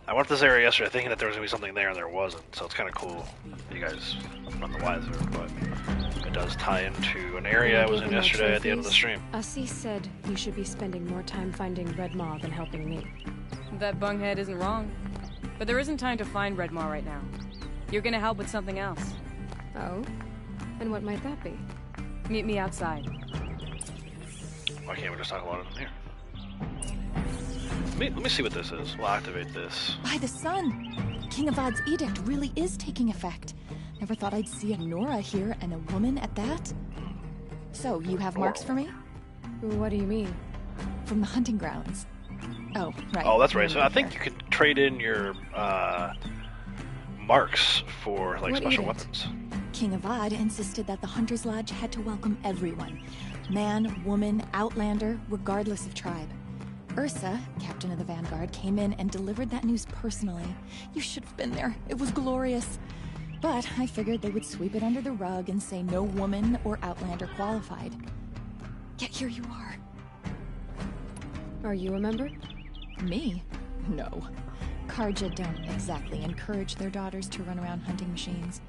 I went to this area yesterday thinking that there was going to be something there, and there wasn't, so it's kind of cool. You guys none the wiser, but it does tie into an area I was in yesterday at the end of the stream. Assis said you should be spending more time finding Red Maw than helping me. That bunghead isn't wrong. But there isn't time to find Red Maw right now. You're gonna help with something else. Oh? And what might that be? Meet me outside. Why can't we just talk about it in here? Let me see what this is. We'll activate this. By the sun! King Avad's edict really is taking effect. Never thought I'd see a Nora here and a woman at that. So, you have marks for me? What do you mean? From the hunting grounds. Oh, right. Oh, that's right. So I think you can trade in your marks for like What special edict? weapons. King Avad insisted that the Hunter's Lodge had to welcome everyone. Man, woman, outlander, regardless of tribe. Ursa, captain of the Vanguard, came in and delivered that news personally. You should have been there. It was glorious. But I figured they would sweep it under the rug and say no woman or outlander qualified. Yet here you are. Are you a member? Me? No. Karja don't exactly encourage their daughters to run around hunting machines.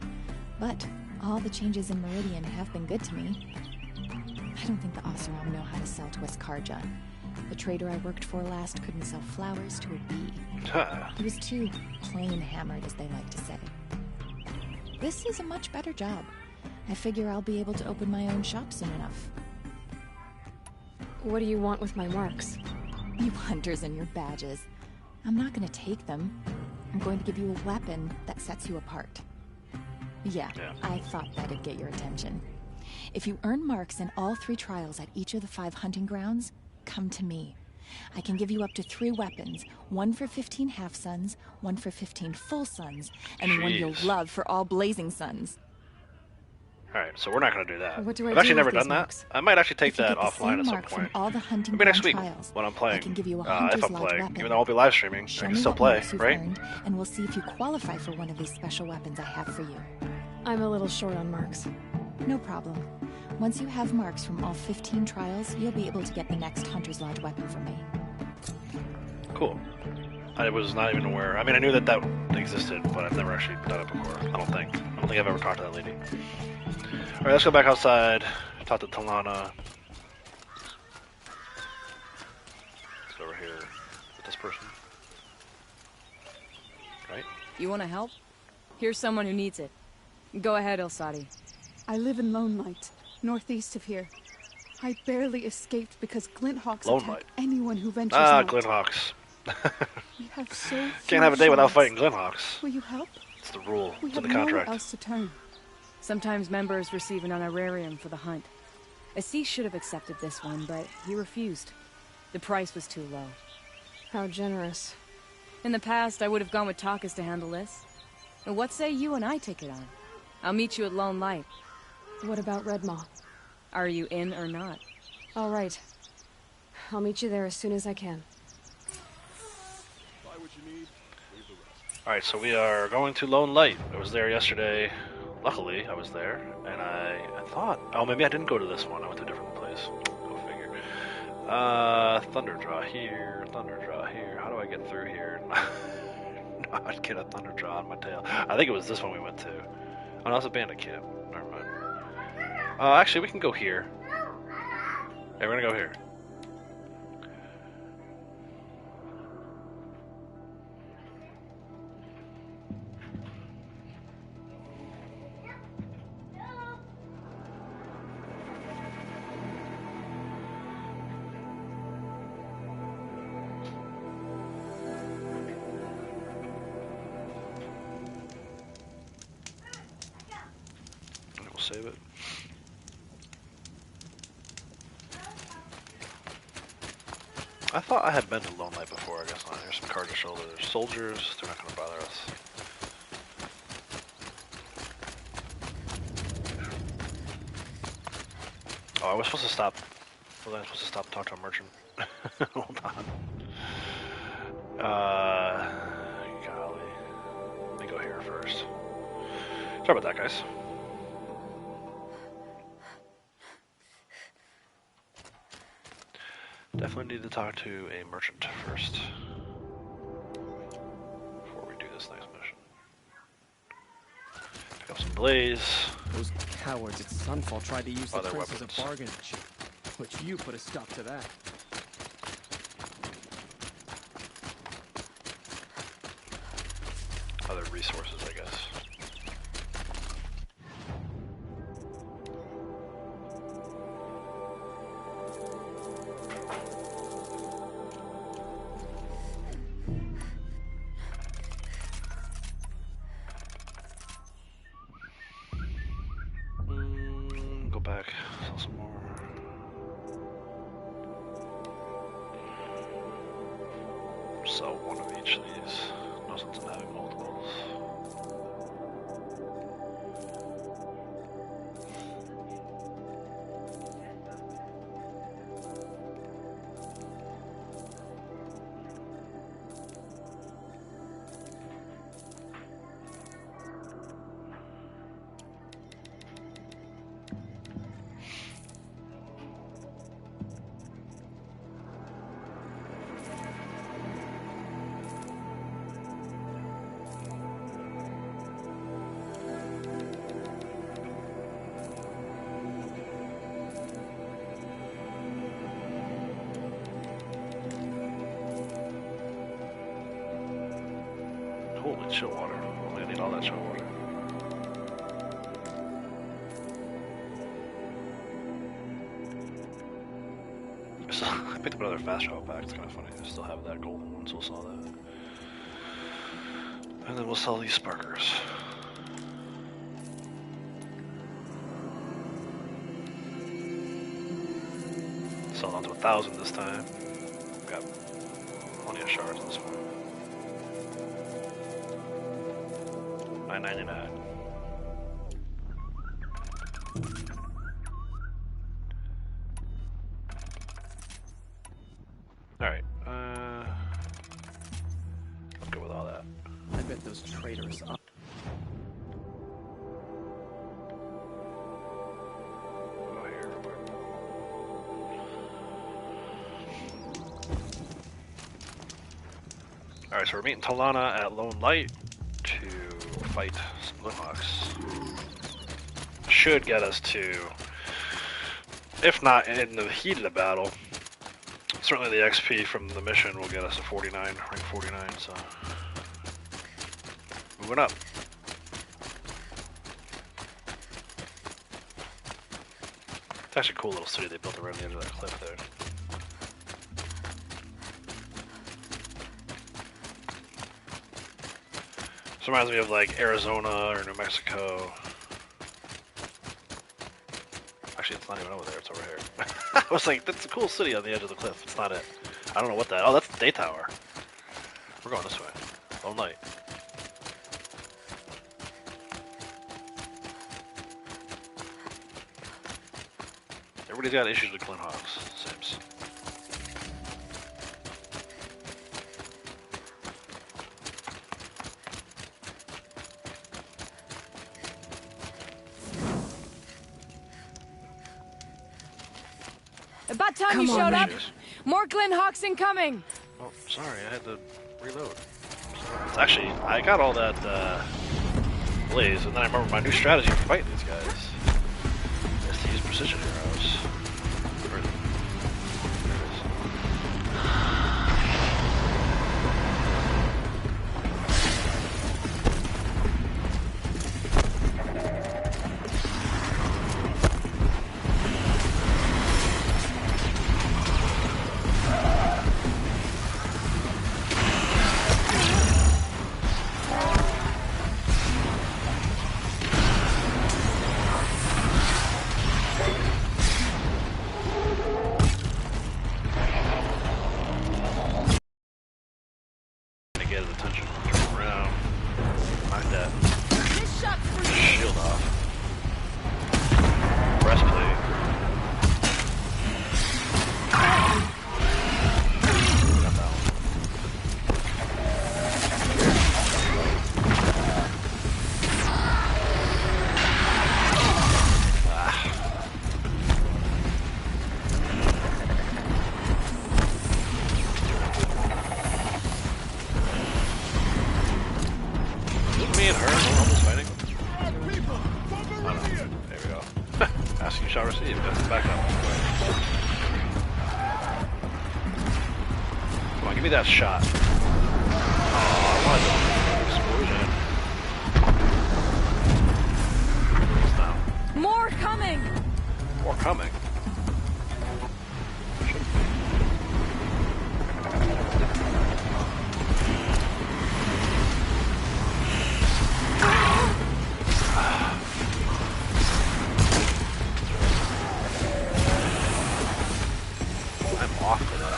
But all the changes in Meridian have been good to me. I don't think the Oseram know how to sell to us Karja. The trader I worked for last couldn't sell flowers to a bee. He was too plain-hammered, as they like to say. This is a much better job. I figure I'll be able to open my own shop soon enough. What do you want with my marks? You hunters and your badges. I'm not gonna take them. I'm going to give you a weapon that sets you apart. Yeah, I thought that'd get your attention. If you earn marks in all 3 trials at each of the 5 hunting grounds, come to me. I can give you up to 3 weapons, one for 15 half-suns, one for 15 full suns, and one you'll love for all blazing suns. Alright, so we're not going to do that. What do I I've do actually with never these done marks? that. I might actually take If you that get the offline same at some mark from point. all the hunting Maybe next ground week trials, when I'm I playing. can give you a If Hunter's I'm Lodge playing. weapon. Even though I won't be live streaming, I Show can me still what play, marks you've right? earned, and we'll see if you qualify for one of these special weapons I have for you. I'm a little short on marks. No problem. Once you have marks from all 15 trials, you'll be able to get the next Hunter's Lodge weapon from me. Cool. I was not even aware. I mean, I knew that that existed, but I've never actually done it before. I don't think I've ever talked to that lady. Alright, let's go back outside. Talk to Talana. Let's go over here with this person. Right? You wanna help? Here's someone who needs it. Go ahead, Elsadi. I live in Lone Light, northeast of here. I barely escaped because Glinthawks Lone attack Light. anyone who ventures Ah, out. Glinthawks. We have so few Can't have a day without shots. fighting Glinthawks. Will you help? It's the rule. We It's in have the nowhere contract. else to turn. Sometimes members receive an honorarium for the hunt. Assis should have accepted this one, but he refused. The price was too low. How generous. In the past, I would have gone with Takas to handle this. But what say you and I take it on? I'll meet you at Lone Light. What about Red Maw? Are you in or not? All right. I'll meet you there as soon as I can. Alright, so we are going to Lone Light. I was there yesterday. Luckily, I was there, and I thought... Oh, maybe I didn't go to this one. I went to a different place. Go figure. Thunderdraw here, Thunderdraw here. How do I get through here? No, I'd get a Thunderdraw on my tail. I think it was this one we went to. Oh, no, it's a bandit camp. Never mind. Actually, we can go here. Yeah, we're gonna go here. We'll save it. I thought I had been to Lone Light before, I guess not. Here's some Karja soldiers. They're not going to bother us. Oh, I was supposed to stop. Was I supposed to stop and talk to a merchant? Hold on. Golly. Let me go here first. Sorry about that, guys. Definitely need to talk to a merchant first. this next mission? Pick up some blaze. Those cowards at Sunfall tried to use the Other prince as weapons. a bargaining chip, but you put a stop to that. Other resources, I guess. Go back, sell some more. Sell one of each of these. No sense in having multiples. Holy chill water. I'm gonna need all that chill water. So, I picked up another fast travel pack. It's kind of funny. I still have that golden one, so we'll sell that. And then we'll sell these sparkers. Sell down to 1,000 this time. Got plenty of shards on this one. $9.99. Alright, let's go with all that. I bet those traitors up. Go here real quick. Alright, so we're meeting Talana at Lone Light to fight some Glimhawks. Should get us to, if not in the heat of the battle, certainly the XP from the mission will get us to 49, rank 49, so moving up. It's actually a cool little city they built around the edge of that cliff there. This reminds me of like Arizona or New Mexico. Actually, it's not even over there, it's over here. I was like, that's a cool city on the edge of the cliff. It's not it. I don't know what that. Oh, that's the Day Tower. We're going this way. All night. Everybody's got issues with Glimhawks, seems. About time Come you on, showed up. Cheers. More Glenhawks incoming. Oh, sorry, I had to reload. It's actually, I got all that blaze, and then I remember my new strategy for fighting these guys is to use precision arrows. Where is it? There it is. me that shot. Oh, I wanted to explosion. More coming! More coming? I'm off to that.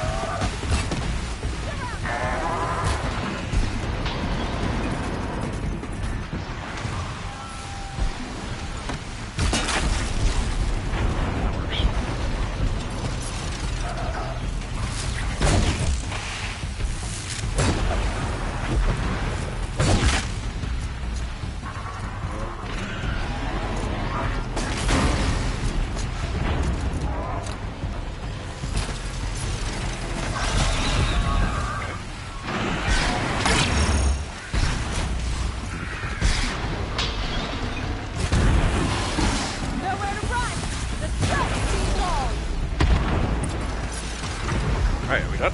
Alright, are we done?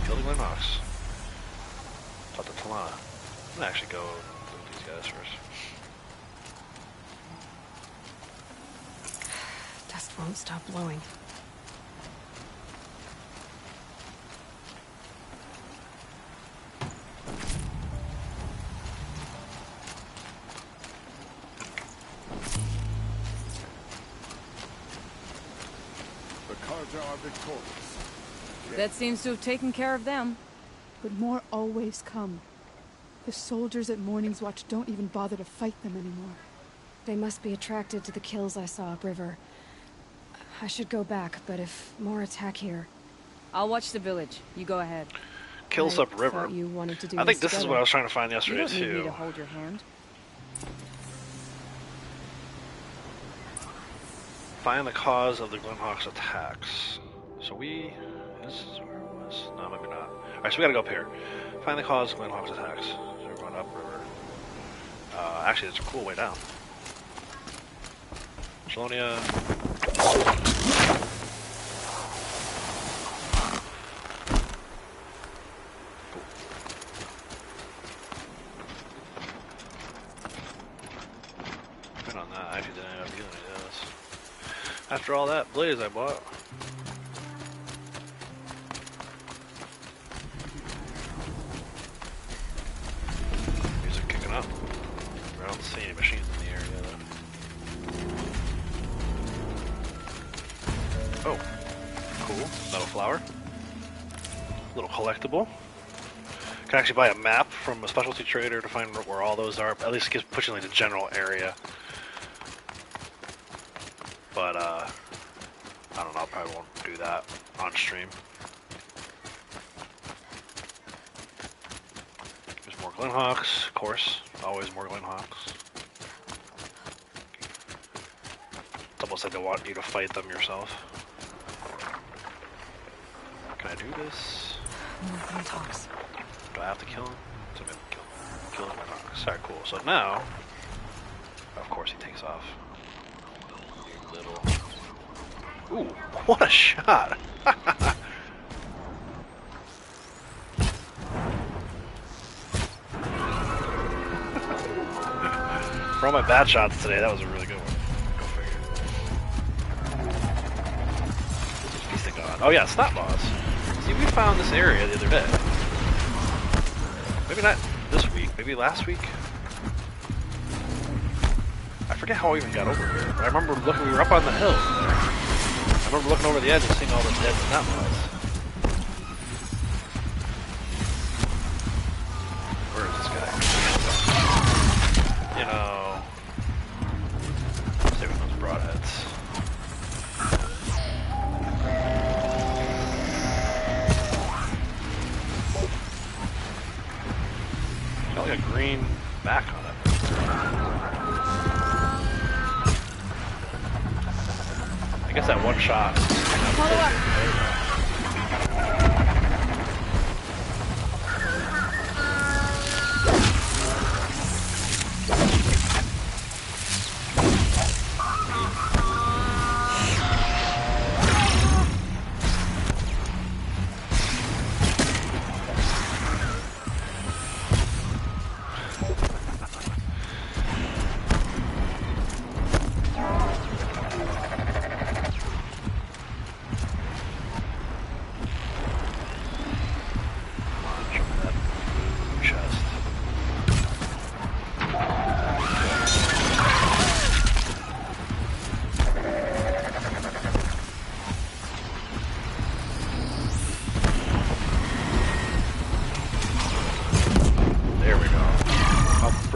Kill the Glenhawks. Talk to Talana. I'm gonna actually go with these guys first. Dust won't stop blowing. The Carja are victorious. That seems to have taken care of them. But more always come. The soldiers at Morning's Watch don't even bother to fight them anymore. They must be attracted to the kills I saw upriver. I should go back, but if more attack here... I'll watch the village. You go ahead. Kills upriver. Thought you wanted to do I think this is together. what I was trying to find You yesterday don't need me too. to hold your hand. Find the cause of the Glenhawks attacks. So we... This is where it was. No, maybe not. Alright, so we gotta go up here. Find the cause of Glenhawks attacks. So we're going upriver. Actually, it's a cool way down. Chelonia. Cool. Good on that. I actually didn't end up using any of this. After all that blaze I bought. Music kicking up. I don't see any machines in the area though. Oh, cool. Metal flower. Little collectible. Can actually buy a map from a specialty trader to find where all those are. At least it gives pushing like the general area. But I don't know. I probably won't do that on stream. There's more Glenhawks, of course. Always more Glenhawks. It's almost like they want you to fight them yourself. Can I do this? More talks. Do I have to kill him? So maybe kill him. Alright, cool. So now, of course, he takes off. You little. Ooh, what a shot! For all my bad shots today, that was a really good one. Go figure. Feast of God. Oh yeah, Snot Boss. See, we found this area the other day. Maybe not this week, maybe last week. I forget how I even got over here. But I remember looking, we were up on the hill there. I remember looking over the edge and seeing all the dead Snot Boss. Where is this guy? You know, saving those broadheads. Got like a green back on it. I guess that one shot. Follow up.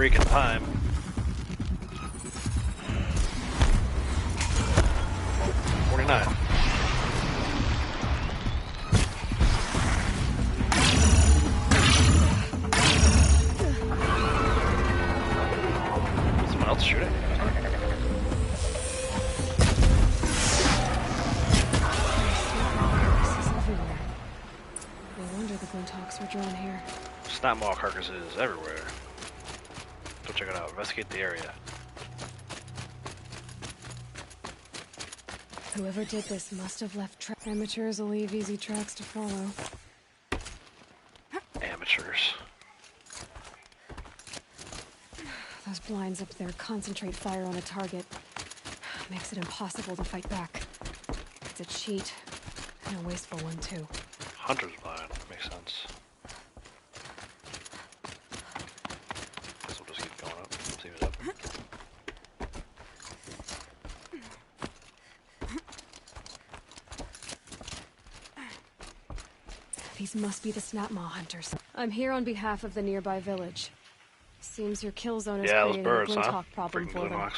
freaking time. $49. Someone else shooting? No wonder the Glinthawks were drawn here. Snap maw carcasses everywhere. Go check it out. Investigate the area. Whoever did this must have left amateurs will leave easy tracks to follow. Amateurs. Those blinds up there concentrate fire on a target. Makes it impossible to fight back. It's a cheat, and a wasteful one too. Hunter's blind. Makes sense. Guess we'll just keep going up. See what's up. These must be the Snapmaw hunters. I'm here on behalf of the nearby village. Seems your kill zone is creating a Glinthawk problem for them.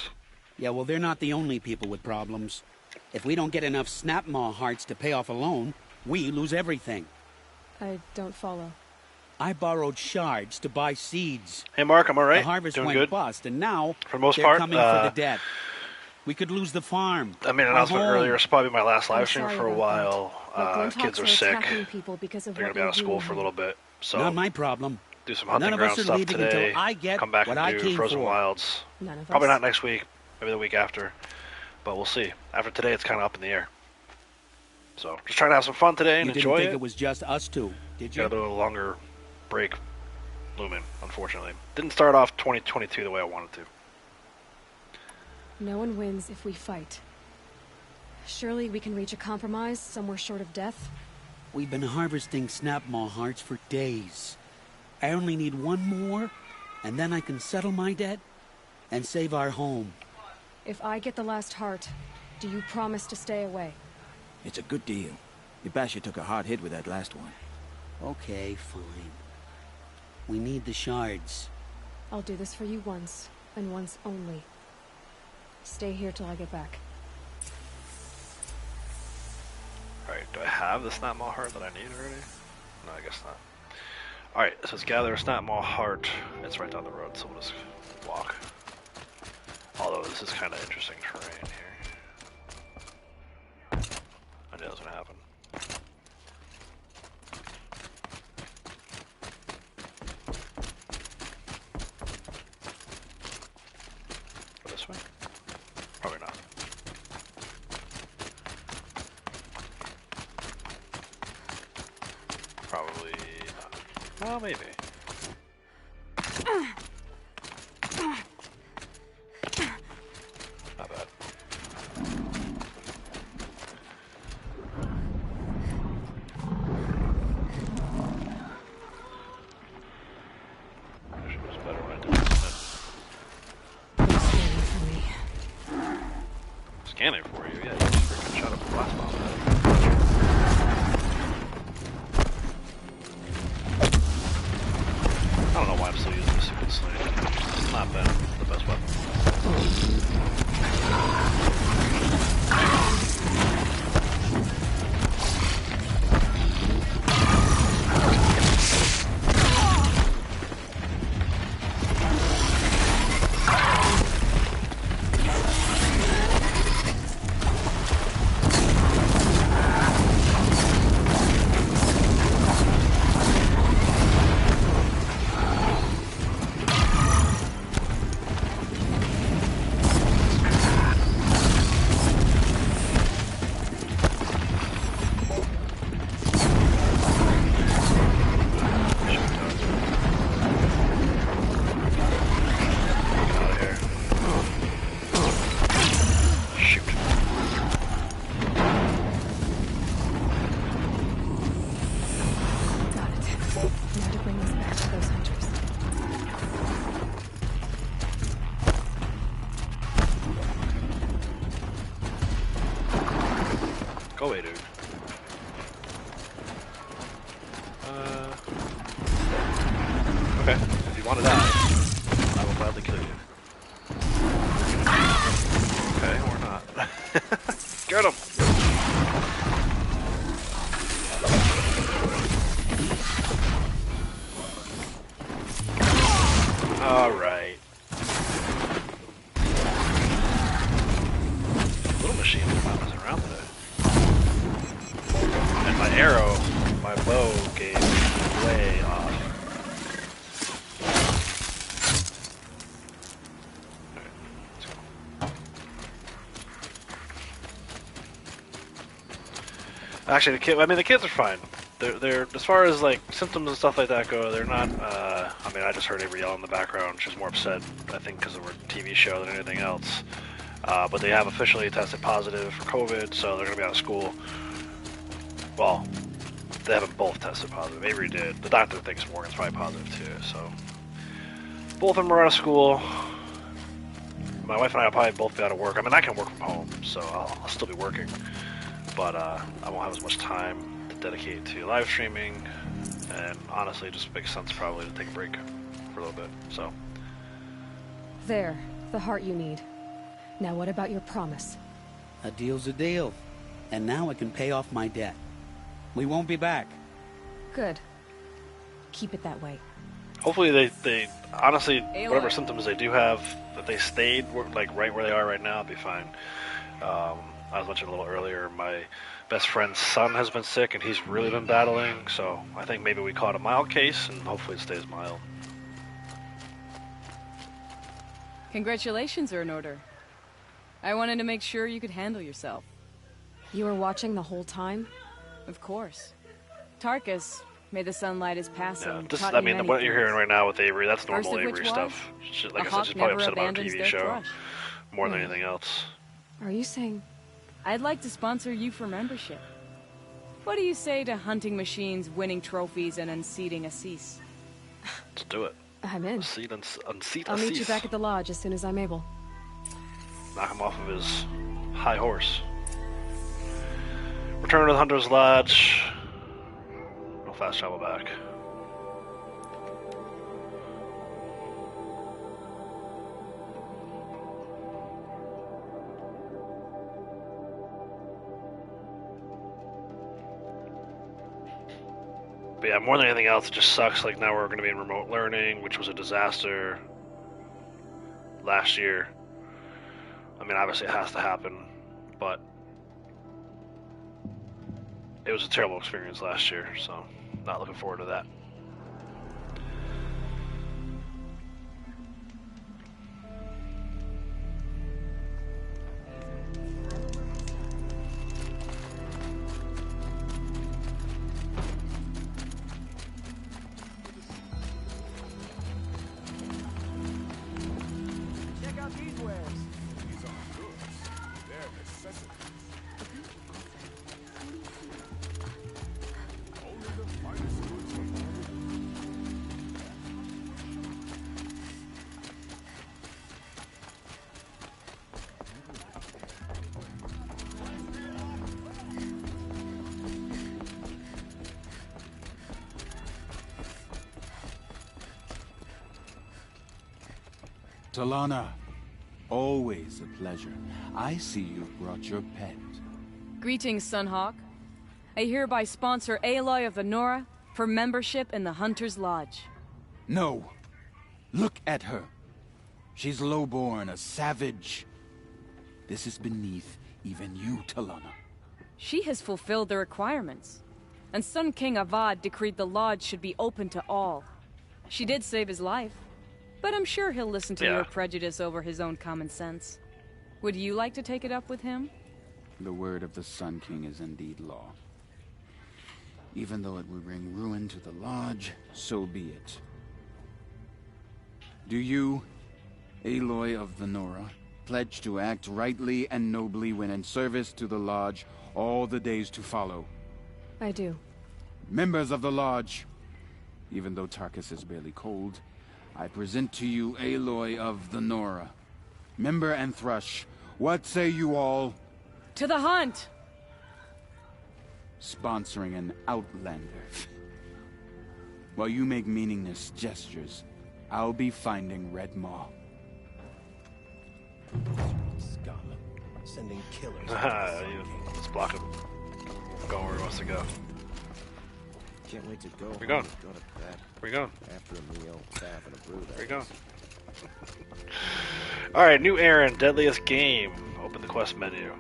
Yeah, well, they're not the only people with problems. If we don't get enough Snapmaw hearts to pay off a loan, we lose everything. I don't follow. I borrowed shards to buy seeds. Hey, Mark, I'm alright. The harvest Doing went good. bust, and now for the most they're part, coming for the debt. We could lose the farm. I made an announcement earlier. It's probably my last live stream sorry for a about while. Kids are sick. People because of They're gonna be out of school for a little bit. So not my problem. Do some hunting None of ground us are stuff leaving today. until I get Come back what and I do came Frozen for. Wilds. None of Probably us. not next week. Maybe the week after. But we'll see. After today, it's kind of up in the air. So just trying to have some fun today and You enjoy didn't think it. it was just us two, did you? Got a little longer break looming, unfortunately. Didn't start off 2022 the way I wanted to. No one wins if we fight. Surely we can reach a compromise somewhere short of death? We've been harvesting Snapmaw hearts for days. I only need one more, and then I can settle my debt and save our home. If I get the last heart, do you promise to stay away? It's a good deal. Ibasha took a hard hit with that last one. Okay, fine. We need the shards. I'll do this for you once, and once only. Stay here till I get back. Alright, do I have the Snapmaw heart that I need already? No, I guess not. Alright, it says gather a Snapmaw heart. It's right down the road, so we'll just walk. Although this is kind of interesting terrain here. I knew that was going to happen. Go this way? Probably not. Probably not. Well, maybe. Not bad. Wish it was better when I did it. Scanning for you, yeah. You just freaking shot up a blast bomb. I don't know why I'm still using the stupid sling. It's not bad. It's the best weapon. Go away, dude. Okay, if you want to die, I will about to kill you. Okay, we're not. Get him! Alright. Little machines are not messing around today. And my arrow, my bow gave way off. Actually, the kids are fine. They're as far as like symptoms and stuff like that go, they're not. I mean, I just heard Avery yell in the background. She's more upset, I think, because of her TV show than anything else. But they have officially tested positive for COVID, so they're gonna be out of school. Well, they haven't both tested positive. Avery did. The doctor thinks Morgan's probably positive too. So both of them are out of school. My wife and I will probably both be out of work. I mean, I can work from home, so I'll still be working. But I won't have as much time to dedicate to live streaming, and honestly, it just makes sense probably to take a break for a little bit. So There, the heart you need. Now what about your promise? A deal's a deal. And now I can pay off my debt. We won't be back. Good. Keep it that way. hopefully they honestly, whatever symptoms they do have, that they stayed like right where they are right now, it'll be fine. I was mentioning a little earlier, my best friend's son has been sick and he's really been battling, so I think maybe we caught a mild case and hopefully it stays mild. Congratulations are in order. I wanted to make sure you could handle yourself. You were watching the whole time? Of course. Tarkus, may the sunlight is passing. Yeah, just, I mean, what you're hearing right now with Avery, that's normal Avery stuff. Like I said, she's probably upset about a TV show more than anything else. Are you saying... I'd like to sponsor you for membership. What do you say to hunting machines, winning trophies, and unseating Assis? Let's do it. I'm in. Unseat I'll meet you Assis. back at the lodge as soon as I'm able. Knock him off of his high horse. Return to the Hunter's Lodge. No fast travel back. But yeah, more than anything else, it just sucks. Like now we're going to be in remote learning, which was a disaster last year. I mean, obviously it has to happen, but it was a terrible experience last year, so not looking forward to that. Check out these wares. These aren't goods. They're necessities. Only the finest goods from Talana, always a pleasure. I see you've brought your pet. Greetings, Sunhawk. I hereby sponsor Aloy of the Nora for membership in the Hunter's Lodge. No. Look at her. She's lowborn, a savage. This is beneath even you, Talana. She has fulfilled the requirements, and Sun King Avad decreed the lodge should be open to all. She did save his life, but I'm sure he'll listen to your prejudice over his own common sense. Would you like to take it up with him? The word of the Sun King is indeed law. Even though it would bring ruin to the lodge, so be it. Do you, Aloy of the Nora, pledge to act rightly and nobly when in service to the lodge all the days to follow? I do. Members of the lodge, even though Tarkus is barely cold, I present to you Aloy of the Nora. Member and Thrush, what say you all? To the hunt! Sponsoring an outlander. While you make meaningless gestures, I'll be finding Red Maw. sending killers. Let's block him. Go where he wants to go. Can't wait to go. Where you going? Go to bed. Where you going? After a meal, bath, and a brew. Where you going? Alright, new errand, deadliest game. Open the quest menu.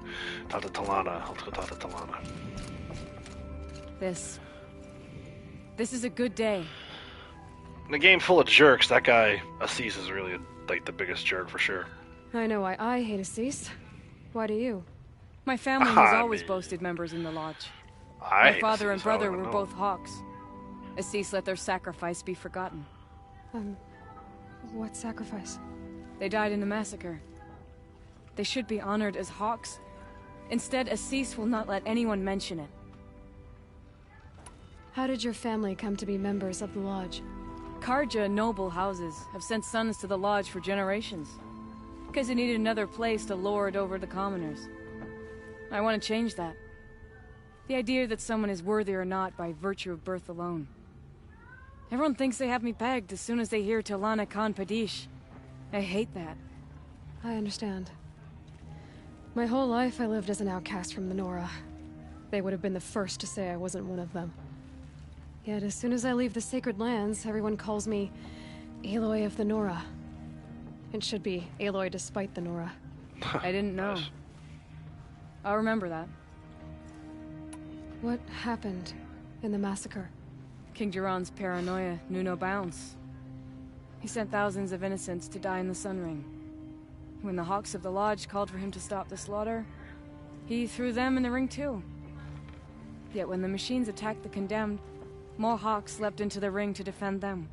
Talk to Talana. Let's go talk to Talana. This is a good day. In a game full of jerks, that guy, Assis, is really like the biggest jerk for sure. I know why I hate Assis. Why do you? My family has always boasted members in the lodge. My father and brother were both Hawks. Assis let their sacrifice be forgotten. What sacrifice? They died in a massacre. They should be honored as Hawks. Instead, Assis will not let anyone mention it. How did your family come to be members of the lodge? Karja noble houses have sent sons to the lodge for generations. Because they needed another place to lord over the commoners. I want to change that. The idea that someone is worthy or not by virtue of birth alone. Everyone thinks they have me pegged as soon as they hear Talana Khan Padish. I hate that. I understand. My whole life I lived as an outcast from the Nora. They would have been the first to say I wasn't one of them. Yet as soon as I leave the sacred lands, everyone calls me Aloy of the Nora. It should be Aloy despite the Nora. I didn't know. Nice. I'll remember that. What happened in the massacre? King Jiran's paranoia knew no bounds. He sent thousands of innocents to die in the Sun Ring. When the Hawks of the Lodge called for him to stop the slaughter, he threw them in the ring too. Yet when the machines attacked the condemned, more Hawks leapt into the ring to defend them.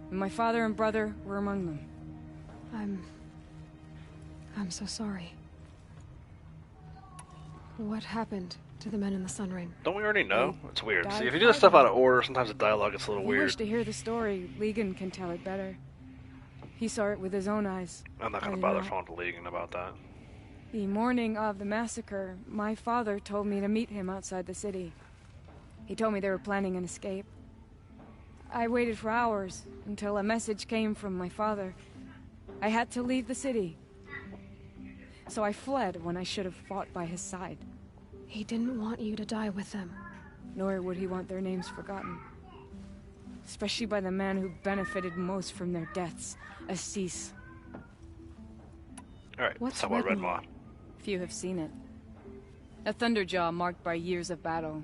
And my father and brother were among them. I'm so sorry. What happened to the men in the Sun Ring? Don't we already know? It's weird. died See, if you do this stuff fighting. out of order, sometimes the dialogue gets a little If you weird. wish to hear the story, Legan can tell it better. He saw it with his own eyes. I'm not I going to did bother not. phoning to Legan about that. The morning of the massacre, my father told me to meet him outside the city. He told me they were planning an escape. I waited for hours until a message came from my father. I had to leave the city. So I fled when I should have fought by his side. He didn't want you to die with them. Nor would he want their names forgotten. Especially by the man who benefited most from their deaths, Assis. Alright, let's What's talk about Red Redmaw? Maw. Few have seen it. A thunderjaw marked by years of battle.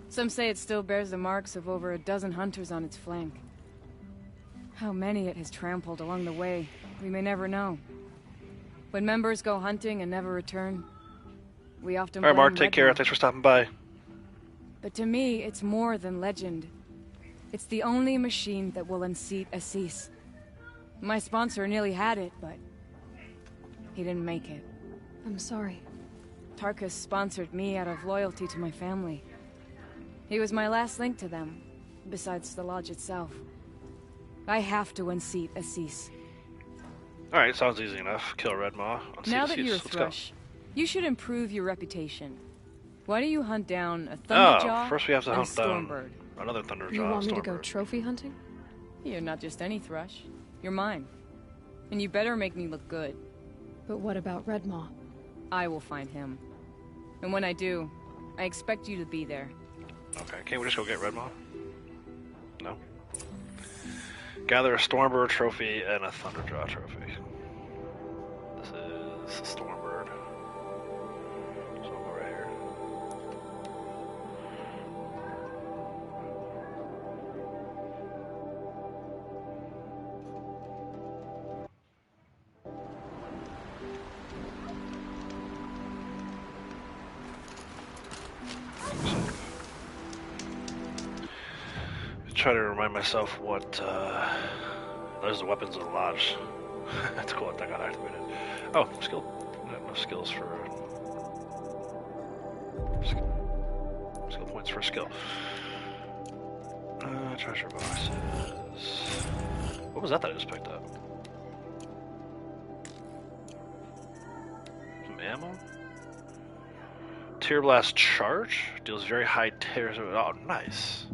Some say it still bears the marks of over a dozen hunters on its flank. How many it has trampled along the way, we may never know. When members go hunting and never return, we often Alright, Mark, blame take care. Redmaw. Thanks for stopping by. But to me, it's more than legend. It's the only machine that will unseat Assis. My sponsor nearly had it, but he didn't make it. I'm sorry. Tarkus sponsored me out of loyalty to my family. He was my last link to them, besides the lodge itself. I have to unseat Assis. Alright, sounds easy enough. Kill Red Maw. Now that you're a Let's go. Thrush, you should improve your reputation. Why do you hunt down a Thunderjaw first we have to and a hunt down Stormbird? another Thunderjaw. You want me to Stormbird. go trophy hunting? You're not just any Thrush. You're mine. And you better make me look good. But what about Redmaw? I will find him. And when I do, I expect you to be there. Okay, can't we just go get Red Maw? No. Gather a Stormbird trophy and a Thunderjaw trophy. This is Stormbird. So we'll go right here. Try to remind myself what those are the weapons of the lodge. That's cool that got activated. Oh, skill. No skills for skill points for skill. Treasure boxes. What was that I just picked up? Some ammo. Tear blast charge deals very high tears. Oh, nice.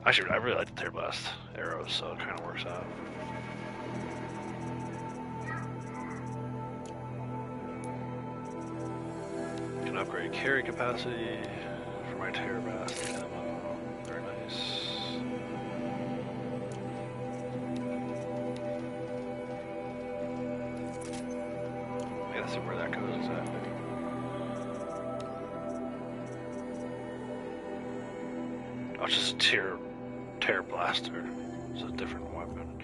Actually, I really like the tear blast arrows, so it kind of works out. Upgrade carry capacity for my tear blast ammo. Very nice. I gotta see where that goes exactly. Oh, it's just a tear blaster. It's a different weapon.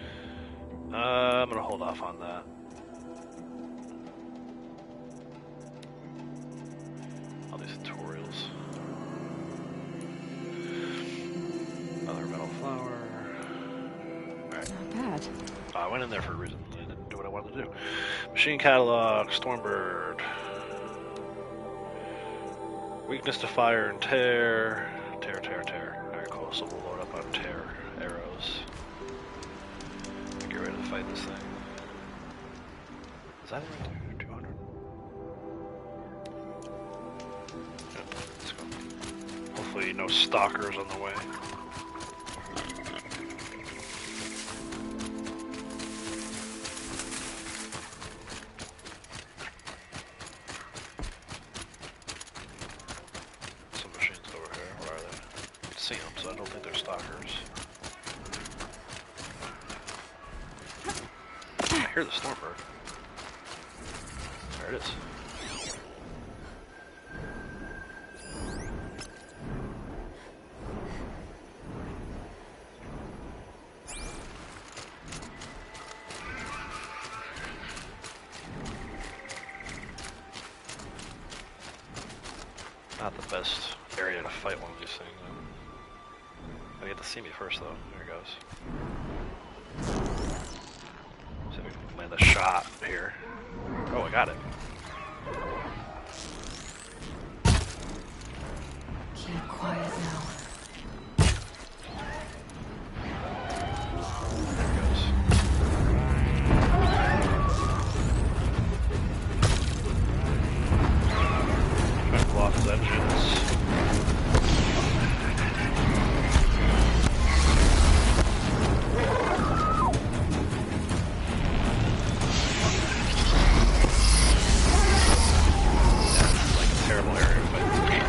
I'm gonna hold off on that. All these tutorials. Another metal flower. Alright. Not bad. I went in there for a reason. I didn't do what I wanted to do. Machine catalog, Stormbird. Weakness to fire and tear. Tear. Alright, cool. So we'll load up on tear arrows. Get ready to fight this thing. Is that it right there? 200. Yeah, let's go. Hopefully no stalkers on the way. Some machines over here. Where are they? I can see them, so I don't think they're stalkers. I hear the Stormbird. There it is. Not the best area to fight one of these things. Oh, you have to see me first, though. There it goes. See if we can land a shot here. Oh, I got it. Keep quiet now. There it goes. Try to blow off his engines. Terrible area to fight this game.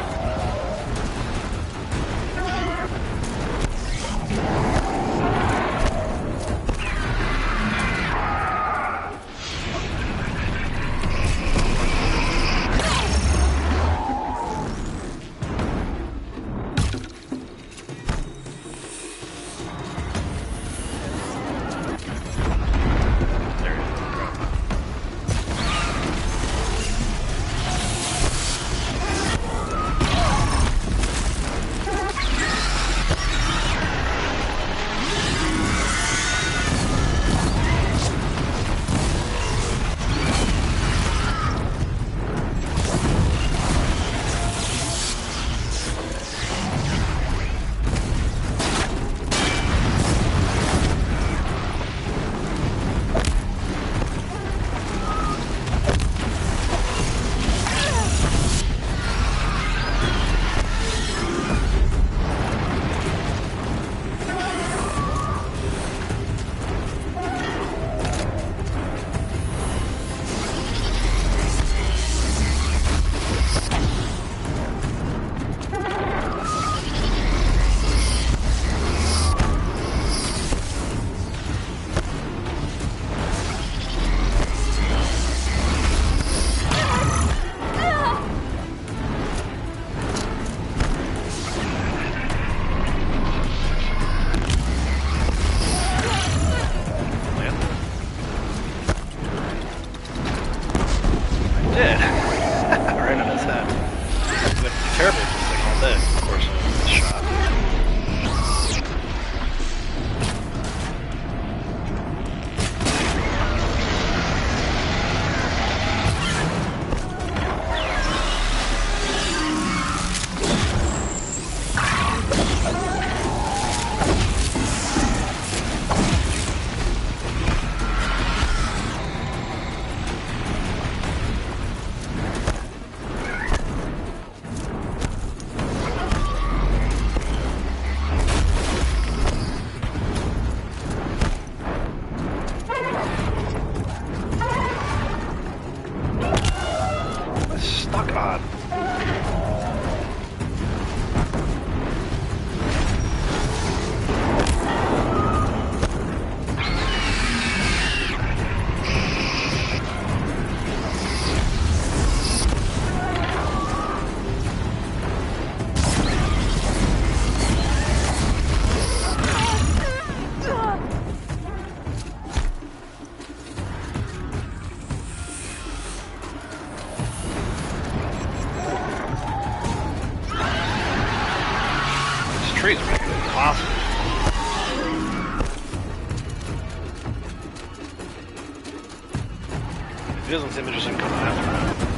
Trees are making it impossible. He doesn't seem interested in coming after him.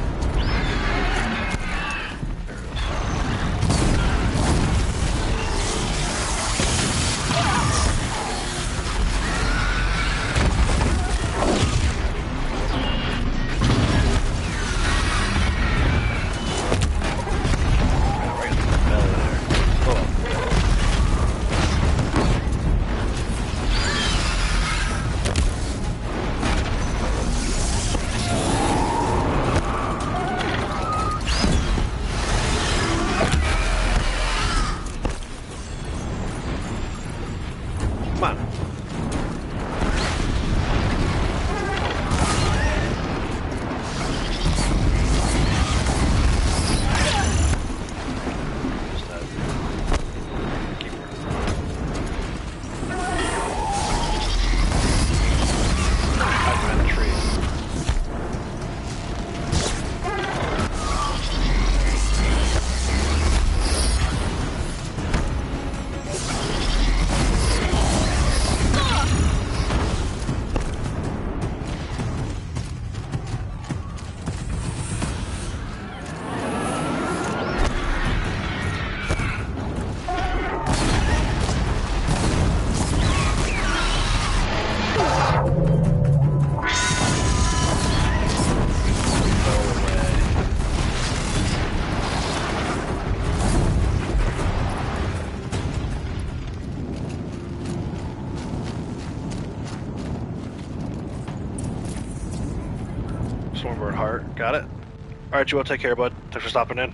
Stormbird Heart. Got it? Alright, you will take care, bud. Thanks for stopping in.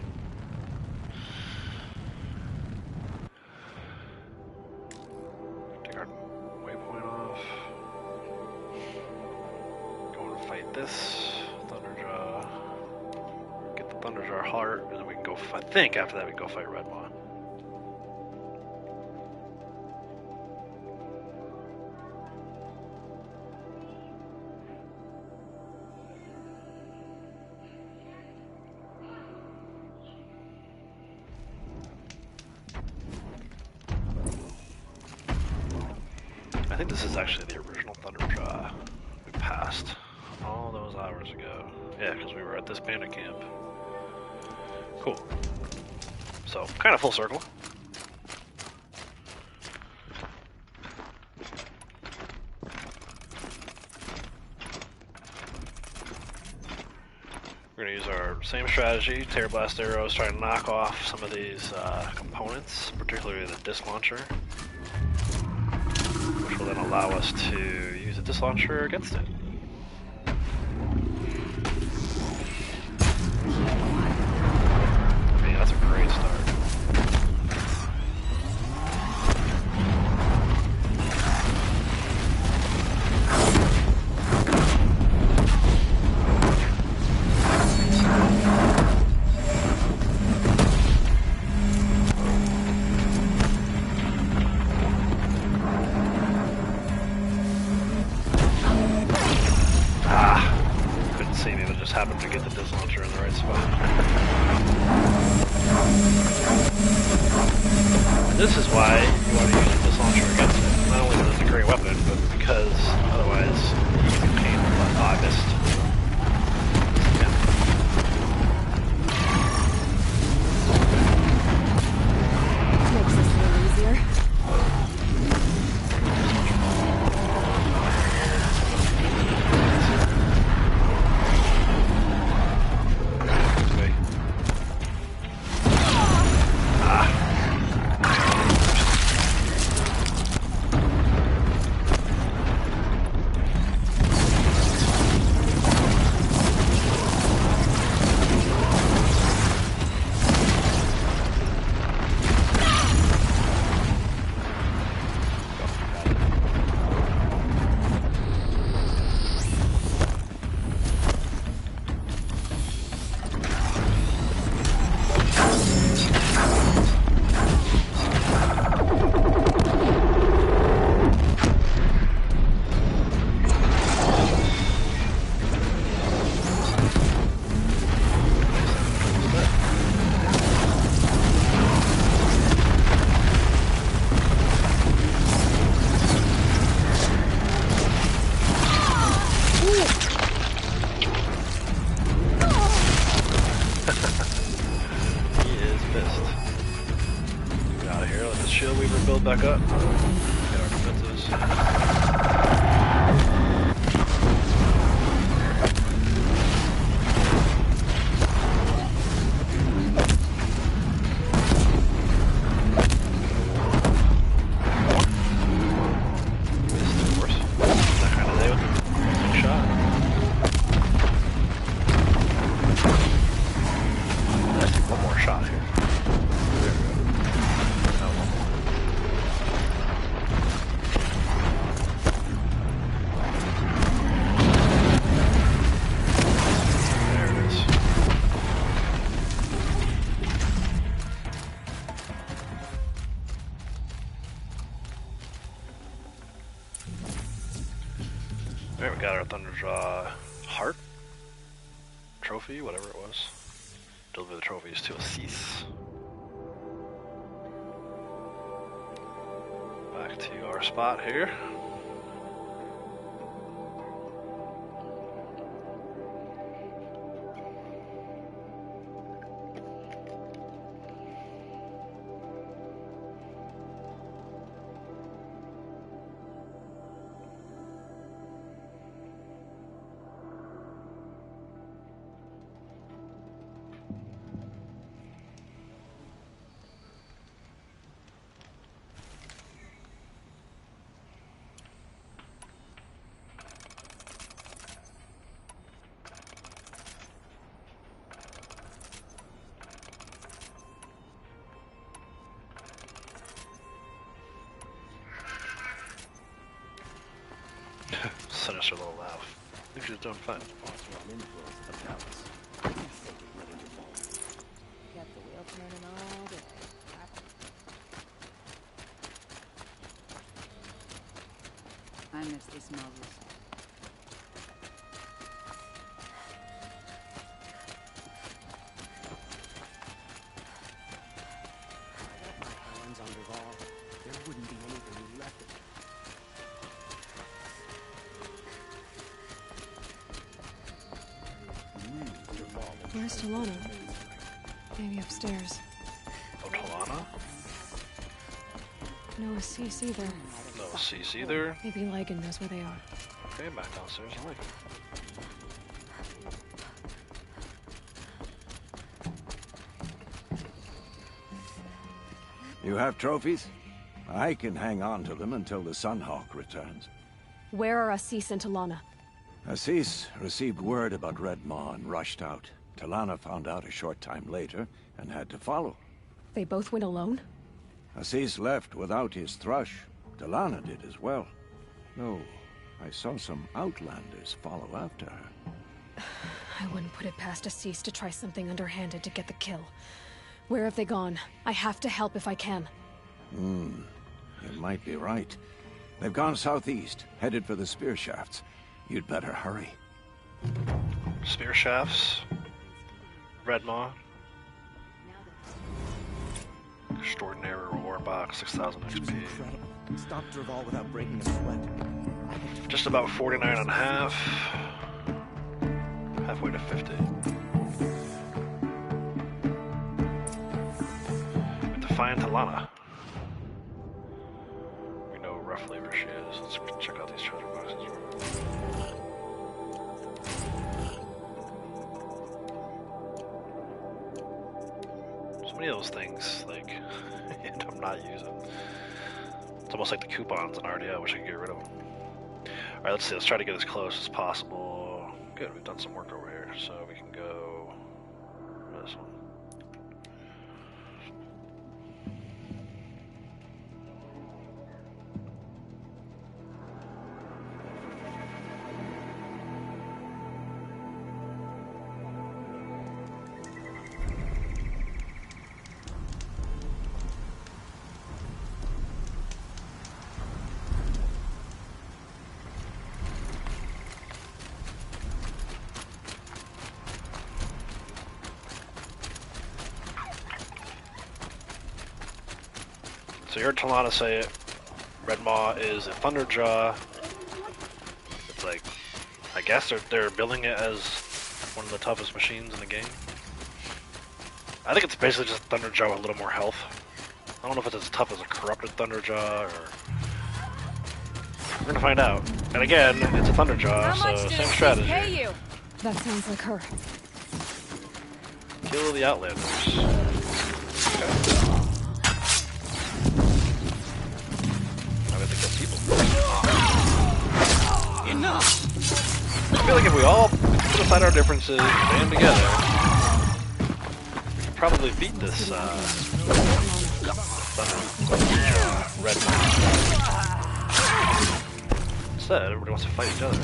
Take our waypoint off. Going to fight this. Thunderjaw. Get the Thunderjaw Heart, and then we can go I think after that we can go fight Redmaw. I think this is actually the original Thunderjaw we passed all those hours ago. Yeah, because we were at this bandit camp. Cool. So, kind of full circle. We're going to use our same strategy, Tear Blast Arrows, try to knock off some of these components, particularly the disc launcher, which will then allow us to use the disc launcher against it. I mean, that's a great start. Happened to get the disc launcher in the right spot. And this is why you want to use the disc launcher against it. Not only because it's a great weapon, but because otherwise you can be painful. Oh, I missed. Yeah. Makes this a little easier. fist. Get out of here. Let this shield weaver build back up. Get our defenses. Alright, we got our Thunderjaw heart trophy, whatever it was. Deliver the trophies to Assis. Back to our spot here. Sinister little laugh. I think she's doing fine. Kept the wheel turning all day. I miss the smells. Hands on Duval. There wouldn't be anything left of it. Where's Talana? Maybe upstairs. Oh, Talana? No Assis either. No Assis either. Maybe Lagan knows where they are. Okay, back downstairs. I like it. You have trophies? I can hang on to them until the Sunhawk returns. Where are Assis and Talana? Assis received word about Red Maw and rushed out. Talana found out a short time later and had to follow. They both went alone? Assis left without his thrush. Talana did as well. Though I saw some outlanders follow after her. I wouldn't put it past Assis to try something underhanded to get the kill. Where have they gone? I have to help if I can. You might be right. They've gone southeast, headed for the spear shafts. You'd better hurry. Spear shafts. Red Maw. Extraordinary reward box, 6,000 XP. Stop Duval without breaking a sweat. Just about 49 and a half. Halfway to 50. We have to find Talana. We know roughly where she is. Let's check out these treasure boxes. So many of those things, like, I'm not using. It's almost like the coupons in RDO. I wish I could get rid of them. Alright, let's see. Let's try to get as close as possible. Good, we've done some work over here, so we can go this one. So you heard Talana say it. Red Maw is a Thunderjaw. It's like, I guess they're billing it as one of the toughest machines in the game. I think it's basically just Thunderjaw with a little more health. I don't know if it's as tough as a corrupted Thunderjaw, or... We're gonna find out. And again, it's a Thunderjaw, so same strategy. Pay you? That sounds like her. Kill the Outlanders. Okay. Now we have to kill people. Enough! I feel like if we all put aside our differences, band together, we could probably beat this, Red Knight. Instead, everybody wants to fight each other.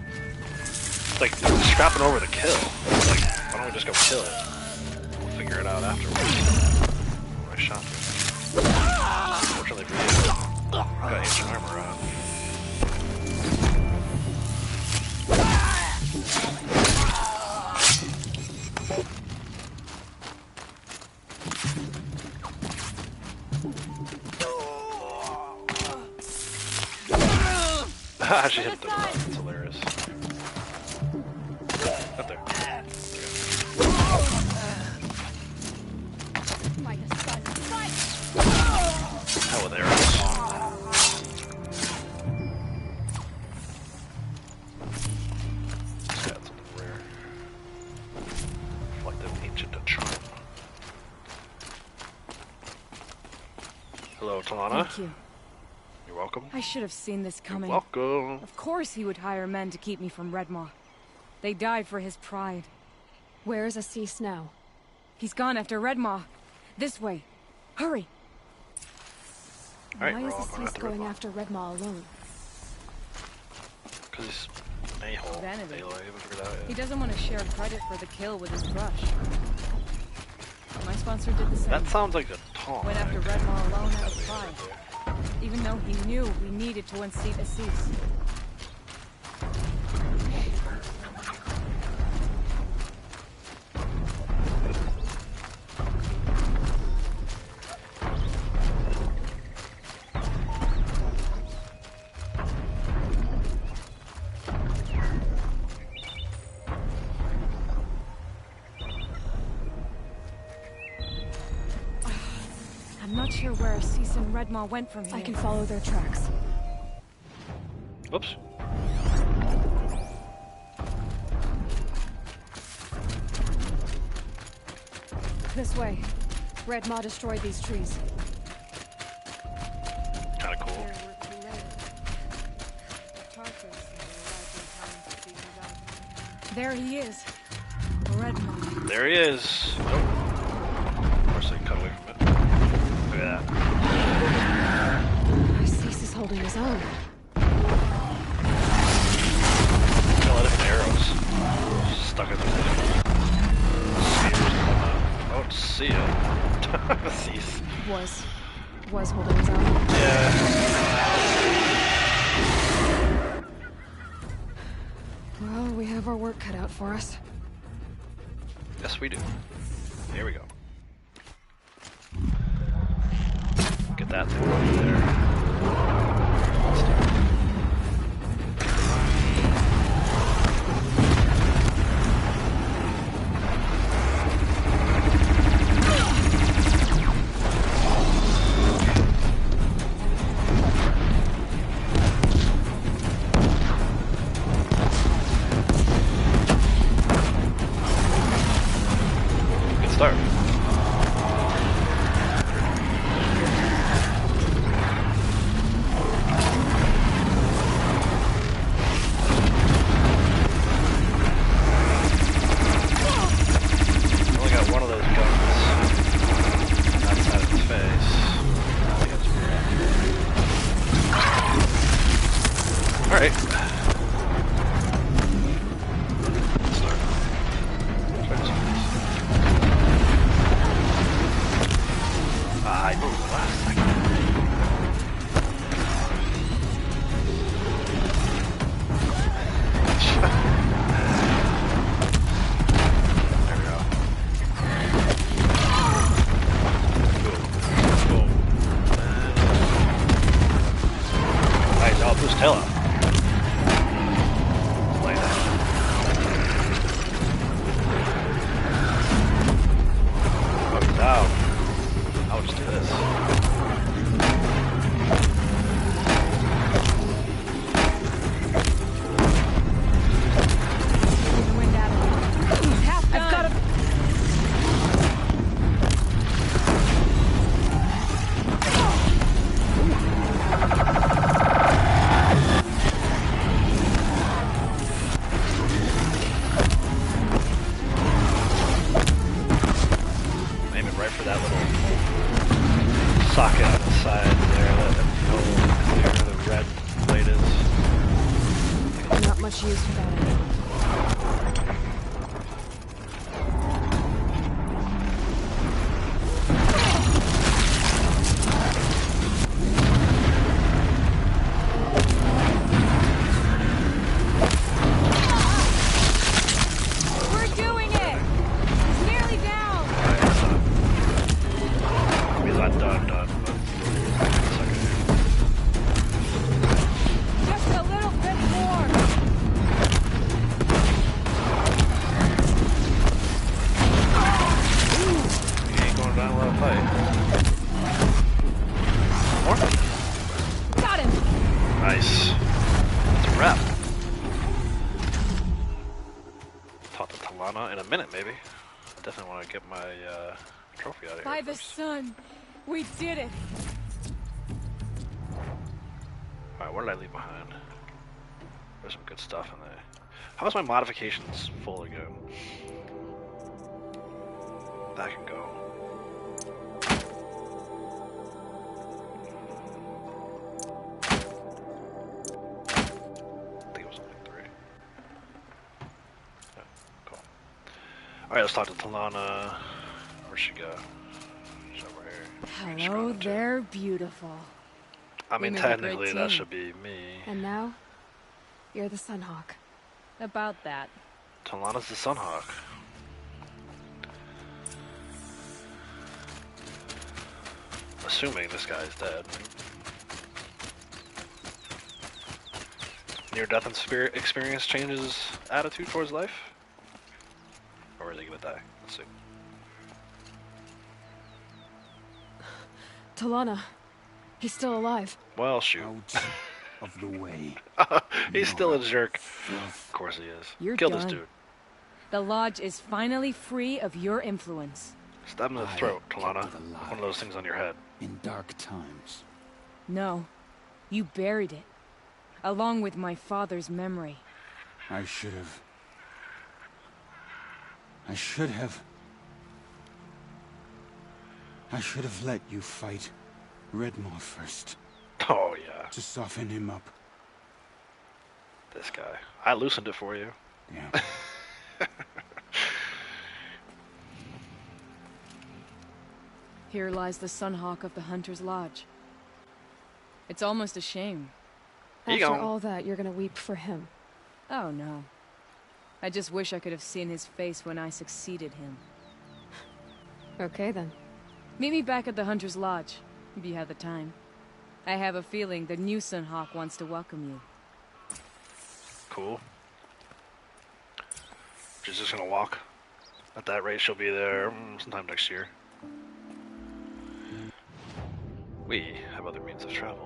It's like scrapping over the kill. It's like, why don't we just go kill it? We'll figure it out afterwards. Nice shot. Unfortunately for you, got ancient armor on. She hit the ground. It's hilarious. Up there. Hell with arrows. Just got something rare. Reflective ancient charm. Hello, Talana. Thank you. You're welcome. I should have seen this coming. You're welcome. Of course he would hire men to keep me from Redmaw. They died for his pride. Where is Assis now? He's gone after Redmaw. This way. Hurry. Right, Why is Assis going after Redmaw alone? Because he's an a-hole. Vanity. He doesn't want to share credit for the kill with his brush. My sponsor did the same. That sounds like a taunt. Went after Redmaw alone out of pride. Even though he knew we needed to unseat Assis. I'm not sure where Assis and Redmaw went from here. I can follow their tracks. Oops. This way. Redmaw destroyed these trees. Kinda cool. There he is. Redmaw. There he is. Oh. Of course, they cut away from it. Look at that. Assis is holding his own. Got a lot of arrows stuck in the head. Oh, see ya. Cease. Was holding his own. Yeah. Well, we have our work cut out for us. Yes, we do. Here we go. Get that thing over there. Good start. Only got one of those guns outside of his face. Alright. Let's start. Try this one. do this. I've got to... Aim it right for that little socket on the side there, that clear the red blade is. Not much use without it. By the sun, we did it. Alright, what did I leave behind? There's some good stuff in there. How's my modifications full again? That can go. I think it was only 3. Yeah, cool. Alright, let's talk to Talana. Where'd she go? She's over here. Hello there, beautiful. I mean, technically that should be me. And now, you're the Sunhawk. About that. Talana's the Sunhawk. Assuming this guy's dead. Near-death experience changes attitude towards life? Or is he gonna die? Let's see. Talana, he's still alive. Well, shoot. Out of the way. He's still a jerk. Of course he is. You're Kill done. this dude. The Lodge is finally free of your influence. Stab him in the throat, Talana. One of those things on your head. In dark times. No, you buried it, along with my father's memory. I should have let you fight Redmore first. Oh, yeah. To soften him up. This guy. I loosened it for you. Yeah. Here lies the Sunhawk of the Hunter's Lodge. It's almost a shame. After all that, you're gonna weep for him. Oh, no. I just wish I could have seen his face when I succeeded him. Okay, then. Meet me back at the Hunter's Lodge, if you have the time. I have a feeling the new Sunhawk wants to welcome you. Cool. She's just gonna walk. At that rate, she'll be there sometime next year. We have other means of travel.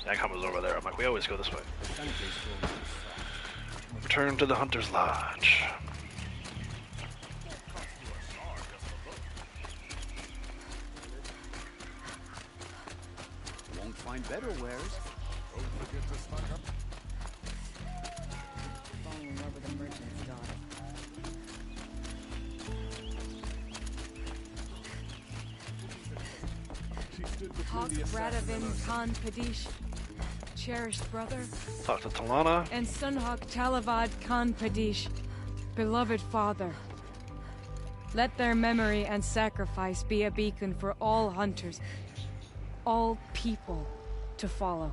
Yankam was over there. I'm like, we always go this way. Return to the Hunter's Lodge. Won't find better wares. Falling in love with a merchant's daughter. Hawk Radavin Khan Padish. cherished brother, Talk to Talana. and Sunhawk Talavad Khan Padish, beloved father. Let their memory and sacrifice be a beacon for all hunters, all people to follow.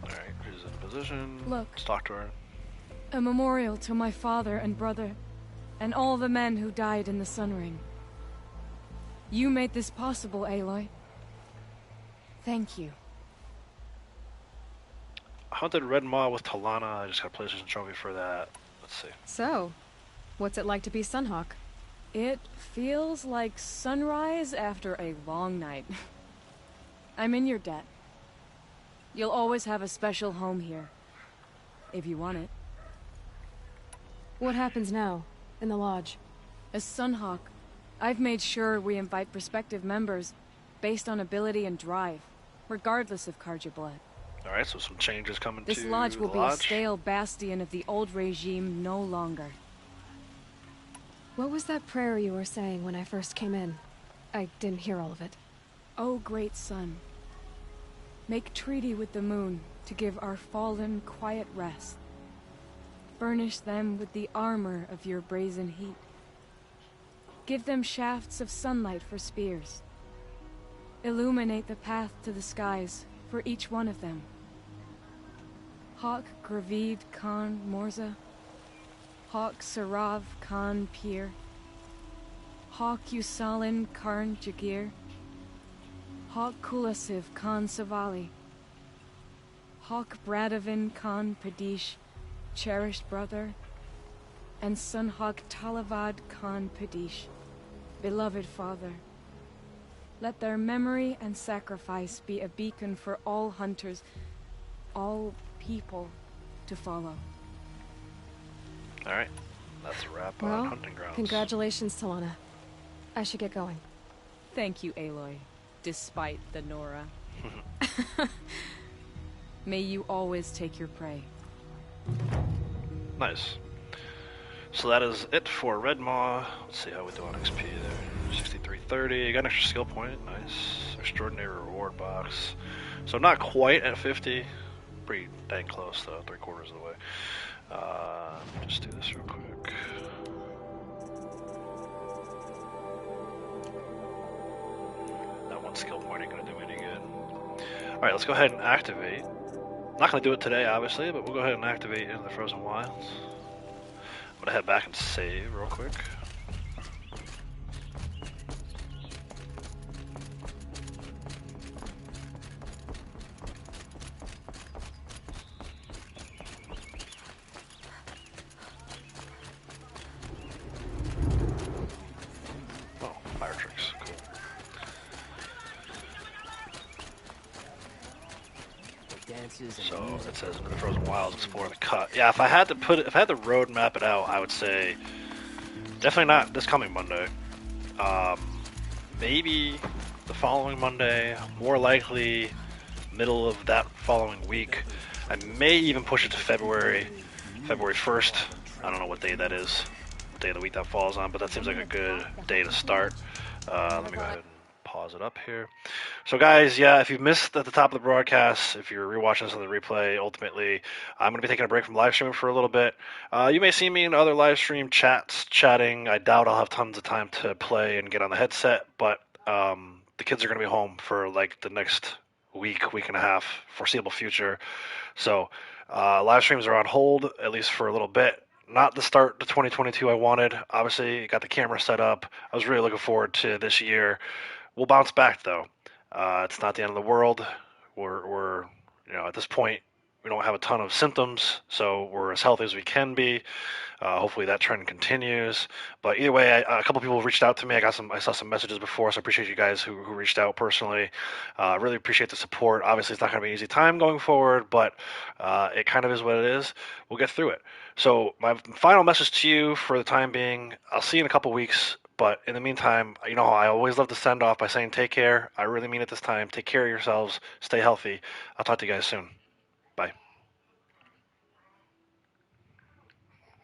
Alright, who's in position? Look. Let's talk to her. A memorial to my father and brother, and all the men who died in the Sun Ring. You made this possible, Aloy. Thank you. I hunted Red Maw with Talana. I just got a PlayStation trophy for that. Let's see. So, what's it like to be Sunhawk? It feels like sunrise after a long night. I'm in your debt. You'll always have a special home here, if you want it. What happens now, in the lodge? As Sunhawk, I've made sure we invite prospective members based on ability and drive, regardless of Karja blood. Alright, so some changes coming This to lodge will the be lodge. a stale bastion of the old regime no longer. What was that prayer you were saying when I first came in? I didn't hear all of it. O great sun, make treaty with the moon to give our fallen quiet rest. Furnish them with the armor of your brazen heat. Give them shafts of sunlight for spears. Illuminate the path to the skies for each one of them. Hawk Gravid Khan Morza, Hawk Sarav Khan Pir, Hawk Usalin Karn Jagir, Hawk Kulasiv Khan Savali, Hawk Bradovin Khan Padish, cherished brother, and Sunhawk Talavad Khan Padish, beloved father. Let their memory and sacrifice be a beacon for all hunters, all people to follow. Alright, that's a wrap on Well, Hunting Grounds. congratulations, Talana. I should get going. Thank you, Aloy, despite the Nora. May you always take your prey. Nice. So that is it for Red Maw. Let's see how we do on XP there. 6330. Got an extra skill point. Nice. Extraordinary reward box. So not quite at 50. Pretty dang close though. 3/4 of the way. Just do this real quick. That one skill point ain't gonna do any good. Alright, let's go ahead and activate. Not gonna do it today, obviously, but we'll go ahead and activate into the Frozen Wilds. I'm gonna head back and save real quick. Oh, fire tricks, cool. So it says in the Frozen Wilds, explore the cut. Yeah, if I had to road map it out, I would say definitely not this coming Monday. Maybe the following Monday. More likely, middle of that following week. I may even push it to February 1st. I don't know what day that is, what day of the week that falls on, but that seems like a good day to start. Let me go ahead and pause it up here. So guys, yeah, if you missed at the top of the broadcast, if you're rewatching this on the replay, ultimately, I'm going to be taking a break from live streaming for a little bit. You may see me in other live stream chats, chatting. I doubt I'll have tons of time to play and get on the headset, but the kids are going to be home for like the next week and a half, foreseeable future. So live streams are on hold, at least for a little bit. Not the start to 2022 I wanted. Obviously, got the camera set up. I was really looking forward to this year. We'll bounce back though. It's not the end of the world. We're at this point we don't have a ton of symptoms, so we're as healthy as we can be. Hopefully that trend continues. But either way, a couple people reached out to me. I saw some messages before, so I appreciate you guys who reached out personally. Really appreciate the support. Obviously, it's not going to be an easy time going forward, but it kind of is what it is. We'll get through it. So my final message to you for the time being, I'll see you in a couple weeks. But in the meantime, you know, I always love to send off by saying take care. I really mean it this time. Take care of yourselves. Stay healthy. I'll talk to you guys soon. Bye.